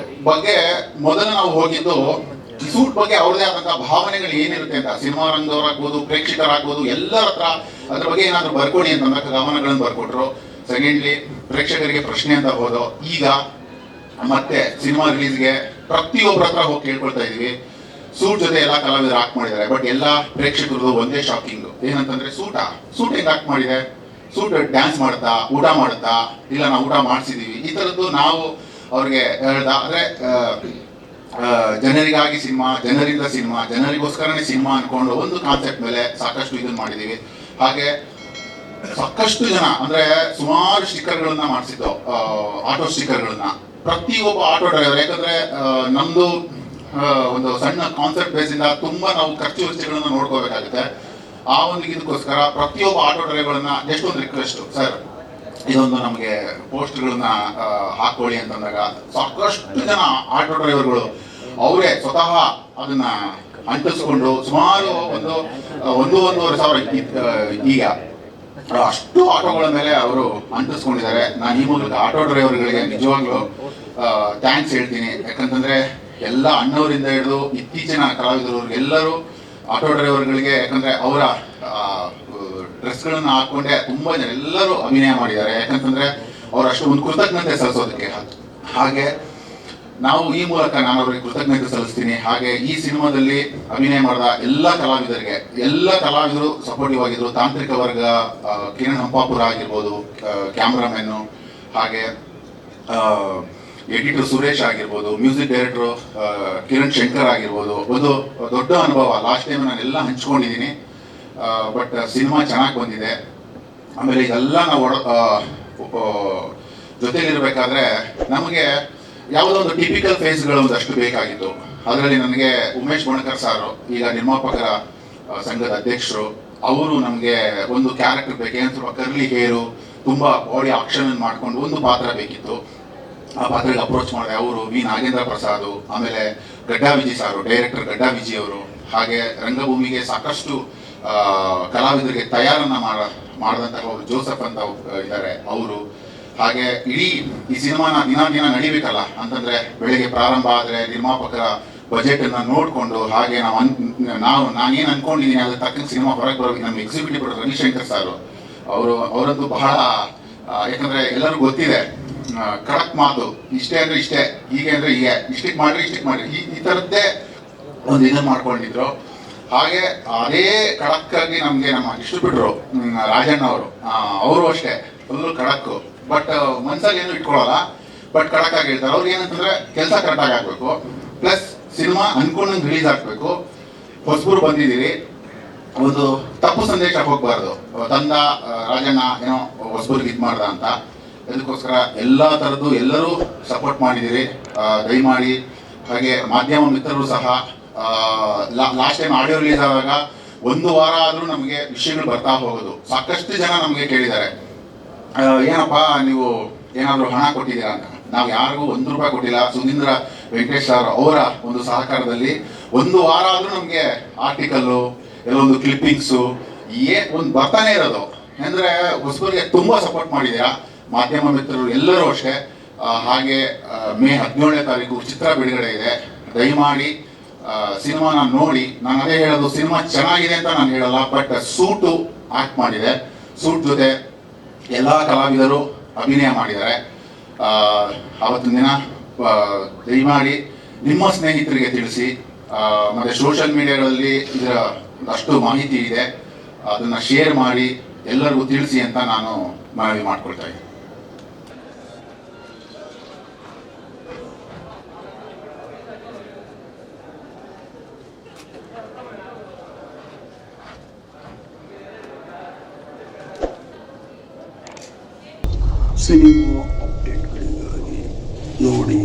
ಬಗ್ಗೆ ಮೊದಲು ನಾವು ಹೋಗಿದ್ದು, ಈ ಸೂಟ್ ಬಗ್ಗೆ ಅವ್ರದೇ ಆದಂತಹ ಭಾವನೆಗಳು ಏನಿರುತ್ತೆ ಅಂತ ಸಿನಿಮಾ ರಂಗದವರಾಗ್ಬೋದು, ಪ್ರೇಕ್ಷಕರಾಗ್ಬೋದು, ಎಲ್ಲರ ಹತ್ರ ಅದ್ರ ಬಗ್ಗೆ ಏನಾದ್ರು ಬರ್ಕೊಡಿ ಅಂತಂದಾಗ ಗಮನಗಳನ್ನು ಬರ್ಕೊಟ್ರು. ಸೆಕೆಂಡ್ಲಿ ಪ್ರೇಕ್ಷಕರಿಗೆ ಪ್ರಶ್ನೆ ಅಂತ ಹೋದೋ. ಈಗ ಮತ್ತೆ ಸಿನಿಮಾ ರಿಲೀಸ್ಗೆ ಪ್ರತಿಯೊಬ್ಬರ ಹತ್ರ ಹೋಗಿ ಕೇಳ್ಕೊಳ್ತಾ ಇದೀವಿ, ಸೂಟ್ ಜೊತೆ ಎಲ್ಲ ಕಲಾವಿದರು ಆಕ್ಟ್ ಮಾಡಿದ್ದಾರೆ. ಬಟ್ ಎಲ್ಲ ಪ್ರೇಕ್ಷಕರದು ಒಂದೇ ಶಾಕಿಂಗ್ ಏನಂತಂದ್ರೆ, ಸೂಟ್ ಹೆಂಗ್ ಆಕ್ಟ್ ಮಾಡಿದೆ, ಸೂಟ್ ಡ್ಯಾನ್ಸ್ ಮಾಡುತ್ತಾ, ಊಟ ಮಾಡುತ್ತಾ, ಇಲ್ಲ ನಾವು ಊಟ ಮಾಡಿಸಿದೀವಿ, ಈ ಥರದ್ದು ನಾವು ಅವ್ರಿಗೆ ಹೇಳ್ದ. ಅಂದ್ರೆ ಜನರಿಗಾಗಿ ಸಿನಿಮಾ, ಜನರಿಂದ ಸಿನಿಮಾ, ಜನರಿಗೋಸ್ಕರನೇ ಸಿನಿಮಾ ಅನ್ಕೊಂಡು ಒಂದು ಕಾನ್ಸೆಪ್ಟ್ ಮೇಲೆ ಸಾಕಷ್ಟು ಇದನ್ನ ಮಾಡಿದೀವಿ. ಹಾಗೆ ಸಾಕಷ್ಟು ಜನ ಅಂದ್ರೆ ಸುಮಾರು ಸ್ಟಿಕ್ಕರ್ಗಳನ್ನ ಮಾಡಿಸಿದ್ದು, ಆಟೋ ಸ್ಟಿಕ್ಕರ್ಗಳನ್ನ ಪ್ರತಿಯೊಬ್ಬ ಆಟೋ ಡ್ರೈವರ್. ಯಾಕಂದ್ರೆ ನಮ್ದು ಒಂದು ಸಣ್ಣ ಕಾನ್ಸೆಪ್ಟ್ ಬೇಸಿಂದ ತುಂಬಾ ನಾವು ಖರ್ಚು ವೆಚ್ಚಗಳನ್ನ ನೋಡ್ಕೋಬೇಕಾಗುತ್ತೆ. ಆ ಒಂದು ಇದಕ್ಕೋಸ್ಕರ ಪ್ರತಿಯೊಬ್ಬ ಆಟೋ ಡ್ರೈವರ್ಗಳನ್ನ ಜಸ್ಟ್ ಒಂದು ರಿಕ್ವೆಸ್ಟ್, ಸರ್ ಇದೊಂದು ನಮಗೆ ಪೋಸ್ಟ್ಗಳನ್ನ ಹಾಕೊಳ್ಳಿ ಅಂತಂದಾಗ ಸಾಕಷ್ಟು ಜನ ಆಟೋ ಡ್ರೈವರ್ಗಳು ಅವರೇ ಸ್ವತಃ ಅದನ್ನ ಅಂಟಿಸ್ಕೊಂಡು ಸುಮಾರು ಒಂದೂವರೆ ಸಾವಿರ ಈಗ ಅಷ್ಟು ಆಟೋಗಳ ಮೇಲೆ ಅವರು ಅಂಟಿಸ್ಕೊಂಡಿದ್ದಾರೆ. ನಾನು ಈ ಮೂಲಕ ಆಟೋ ಡ್ರೈವರ್ಗಳಿಗೆ ನಿಜವಾಗ್ಲೂ ಥ್ಯಾಂಕ್ಸ್ ಹೇಳ್ತೀನಿ. ಯಾಕಂತಂದ್ರೆ ಎಲ್ಲ ಅಣ್ಣವರಿಂದ ಹಿಡಿದು ಇತ್ತೀಚಿನ ಕಲಾವಿದರು ಎಲ್ಲರೂ ಆಟೋ ಡ್ರೈವರ್ಗಳಿಗೆ, ಯಾಕಂದ್ರೆ ಅವರ ಡ್ರೆಸ್ಗಳನ್ನ ಹಾಕೊಂಡೆ ತುಂಬಾ ಜನ ಎಲ್ಲರೂ ಅಭಿನಯ ಮಾಡಿದ್ದಾರೆ. ಯಾಕಂತಂದ್ರೆ ಅವ್ರು ಅಷ್ಟು ಒಂದು ಕೃತಜ್ಞತೆ ಸಲ್ಲಿಸೋದಕ್ಕೆ. ಹಾಗೆ ನಾವು ಈ ಮೂಲಕ ನಾನು ಅವರಿಗೆ ಕೃತಜ್ಞತೆ ಸಲ್ಲಿಸ್ತೀನಿ. ಹಾಗೆ ಈ ಸಿನಿಮಾದಲ್ಲಿ ಅಭಿನಯ ಮಾಡಿದ ಎಲ್ಲ ಕಲಾವಿದರಿಗೆ, ಎಲ್ಲ ಕಲಾವಿದರು ಸಪೋರ್ಟಿವ್ ಆಗಿದ್ರು. ತಾಂತ್ರಿಕ ವರ್ಗ ಕಿರಣ್ ಹಂಪಾಪುರ ಆಗಿರ್ಬೋದು, ಕ್ಯಾಮ್ರಾಮನ್ನು, ಹಾಗೆ ಎಡಿಟರ್ ಸುರೇಶ್ ಆಗಿರ್ಬೋದು, ಮ್ಯೂಸಿಕ್ ಡೈರೆಕ್ಟರ್ ಕಿರಣ್ ಶಂಕರ್ ಆಗಿರ್ಬೋದು. ಒಂದು ದೊಡ್ಡ ಅನುಭವ. ಲಾಸ್ಟ್ ಟೈಮ್ ನಾನು ಎಲ್ಲ ಹಂಚ್ಕೊಂಡಿದ್ದೀನಿ. ಬಟ್ ಸಿನಿಮಾ ಚೆನ್ನಾಗಿ ಬಂದಿದೆ. ಆಮೇಲೆ ಇದೆಲ್ಲ ನಾವು ಜೊತೆಲಿರ್ಬೇಕಾದ್ರೆ ನಮಗೆ ಯಾವುದೋ ಒಂದು ಟಿಪಿಕಲ್ ಫೇಸ್ಗಳು ಒಂದಷ್ಟು ಬೇಕಾಗಿತ್ತು. ಅದರಲ್ಲಿ ನನಗೆ ಉಮೇಶ್ ಬಣಕರ್ ಸಾರು, ಈಗ ನಿರ್ಮಾಪಕರ ಸಂಘದ ಅಧ್ಯಕ್ಷರು, ಅವರು ನಮಗೆ ಒಂದು ಕ್ಯಾರೆಕ್ಟರ್ ಬೇಕು. ಏನು ಸ್ವಲ್ಪ ಕರ್ಲಿ ಹೇರು, ತುಂಬಾ ಬಾಡಿ ಆಕ್ಷನ್ ಮಾಡ್ಕೊಂಡು ಒಂದು ಪಾತ್ರ ಬೇಕಿತ್ತು. ಆ ಪಾತ್ರಕ್ಕೆ ಅಪ್ರೋಚ್ ಮಾಡಿದೆ. ಅವರು ವಿ ನಾಗೇಂದ್ರ ಪ್ರಸಾದ್, ಆಮೇಲೆ ಗಡ್ಡಾ ವಿಜಿ ಸಾರು, ಡೈರೆಕ್ಟರ್ ಗಡ್ಡಾ ವಿಜಿ ಅವರು, ಹಾಗೆ ರಂಗಭೂಮಿಗೆ ಸಾಕಷ್ಟು ಕಲಾವಿದರಿಗೆ ತಯಾರನ್ನ ಮಾಡಿದಂತಹ ಅವರು ಜೋಸೆಫ್ ಅಂತ ಇದ್ದಾರೆ ಅವರು. ಹಾಗೆ ಇಡೀ ಈ ಸಿನಿಮಾನ ದಿನ ನಡಿಬೇಕಲ್ಲ ಅಂತಂದ್ರೆ ಬೆಳಿಗ್ಗೆ ಪ್ರಾರಂಭ ಆದ್ರೆ ನಿರ್ಮಾಪಕರ ಬಜೆಟ್ ಅನ್ನ ನೋಡ್ಕೊಂಡು, ಹಾಗೆ ನಾನೇನು ಅನ್ಕೊಂಡಿದ್ದೀನಿ ಅದ್ರ ತಕ್ಕಂಗೆ ಸಿನಿಮಾ ಹೊರಗೆ ಬರೋದು ನಮ್ಮ ಎಕ್ಸಿಕ್ಯೂಟಿವ್ ರವಿಶಂಕರ್ ಸಾರು ಅವರಂತೂ ಬಹಳ, ಯಾಕಂದ್ರೆ ಎಲ್ಲರಿಗೂ ಗೊತ್ತಿದೆ ಖಡಕ್ ಮಾತು, ಇಷ್ಟೇ ಅಂದ್ರೆ ಇಷ್ಟೇ, ಹೀಗೆ ಅಂದ್ರೆ ಹೀಗೆ, ಇಷ್ಟಕ್ಕೆ ಮಾಡ್ರಿ ಈ ಥರದ್ದೇ ಒಂದು ಇದನ್ನ ಮಾಡ್ಕೊಂಡಿದ್ರು. ಹಾಗೆ ಅದೇ ಖಡಕ್ಕಾಗಿ ನಮಗೆ ನಮ್ಮ ಡಿಸ್ಟ್ರಿಬ್ಯೂಟರು ರಾಜಣ್ಣ ಅವರು ಅಷ್ಟೇ ಫುಲ್ ಖಡಕ್ಕು. ಬಟ್ ಮನ್ಸಲ್ಲಿ ಏನು ಇಟ್ಕೊಳ್ಳಲ್ಲ, ಬಟ್ ಖಡಕ್ ಆಗಿ ಹೇಳ್ತಾರೆ. ಅವ್ರು ಏನಂತಂದ್ರೆ ಕೆಲಸ ಕರೆಕ್ಟಾಗಿ ಆಗ್ಬೇಕು, ಪ್ಲಸ್ ಸಿನಿಮಾ ಅನ್ಕೊಂಡಂಗೆ ರಿಲೀಸ್ ಆಗ್ಬೇಕು. ಹೊಸಬರು ಬಂದಿದ್ದೀರಿ, ಒಂದು ತಪ್ಪು ಸಂದೇಶ ಹೋಗ್ಬಾರ್ದು. ತಂದ ರಾಜಣ್ಣ ಏನೋ ಹೊಸಬರಿಗೆ ಇದು ಮಾಡ್ದ ಅಂತ. ಇದಕ್ಕೋಸ್ಕರ ಎಲ್ಲ ಥರದ್ದು ಎಲ್ಲರೂ ಸಪೋರ್ಟ್ ಮಾಡಿದ್ದೀರಿ, ದಯಮಾಡಿ. ಹಾಗೆ ಮಾಧ್ಯಮ ಮಿತ್ರರು ಸಹ ಲಾಸ್ಟ್ ಟೈಮ್ ಆಡಿಯೋ ರಿಲೀಸ್ ಆದಾಗ ಒಂದು ವಾರ ಆದರೂ ನಮಗೆ ವಿಷಯಗಳು ಬರ್ತಾ ಹೋಗೋದು. ಸಾಕಷ್ಟು ಜನ ನಮಗೆ ಕೇಳಿದ್ದಾರೆ, ಏನಪ್ಪ ನೀವು ಏನಾದರೂ ಹಣ ಕೊಟ್ಟಿದ್ದೀರಾ ಅಂತ. ನಾವು ಯಾರಿಗೂ ₹1 ಕೊಟ್ಟಿಲ್ಲ. ಸುಧೀಂದ್ರ ವೆಂಕಟೇಶ್ ಸರ್ ಅವರ ಒಂದು ಸಹಕಾರದಲ್ಲಿ ಒಂದು ವಾರ ಆದರೂ ನಮಗೆ ಆರ್ಟಿಕಲ್ಲು, ಎಲ್ಲೊಂದು ಕ್ಲಿಪ್ಪಿಂಗ್ಸು ಒಂದು ಬರ್ತಾನೆ ಇರೋದು. ಅಂದರೆ ಹೊಸಬರಿಗೆ ತುಂಬ ಸಪೋರ್ಟ್ ಮಾಡಿದ್ದೀರಾ ಮಾಧ್ಯಮ ಮಿತ್ರರು ಎಲ್ಲರೂ ಅಷ್ಟೇ. ಹಾಗೆ ಮೇ 17ನೇ ತಾರೀಕು ಚಿತ್ರ ಬಿಡುಗಡೆ ಇದೆ. ದಯಮಾಡಿ ಸಿನಿಮಾನ ನೋಡಿ. ನಾನು ಅದೇ ಹೇಳೋದು, ಸಿನಿಮಾ ಚೆನ್ನಾಗಿದೆ ಅಂತ ನಾನು ಹೇಳಲ್ಲ, ಬಟ್ ಸೂಟು ಆಕ್ಟ್ ಮಾಡಿದೆ. ಸೂಟ್ ಜೊತೆ ಎಲ್ಲ ಕಲಾವಿದರು ಅಭಿನಯ ಮಾಡಿದ್ದಾರೆ. ಆವತ್ತಿನ ದಿನ ದಯಮಾಡಿ ನಿಮ್ಮ ಸ್ನೇಹಿತರಿಗೆ ತಿಳಿಸಿ. ಮತ್ತು ಸೋಷಿಯಲ್ ಮೀಡಿಯಾಗಳಲ್ಲಿ ಇದರ ಅಷ್ಟು ಮಾಹಿತಿ ಇದೆ, ಅದನ್ನು ಶೇರ್ ಮಾಡಿ ಎಲ್ಲರಿಗೂ ತಿಳಿಸಿ ಅಂತ ನಾನು ಮನವಿ ಮಾಡ್ಕೊಳ್ತಾ ಇದ್ದೀನಿ. ಸಿನಿಮಾ ಅಪ್ಡೇಟ್ಗಳಿಗಾಗಿ ನೋಡಿ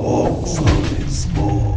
ಬಾಕ್ಸ್ ಆಫೀಸ್ ಬಾಯ್.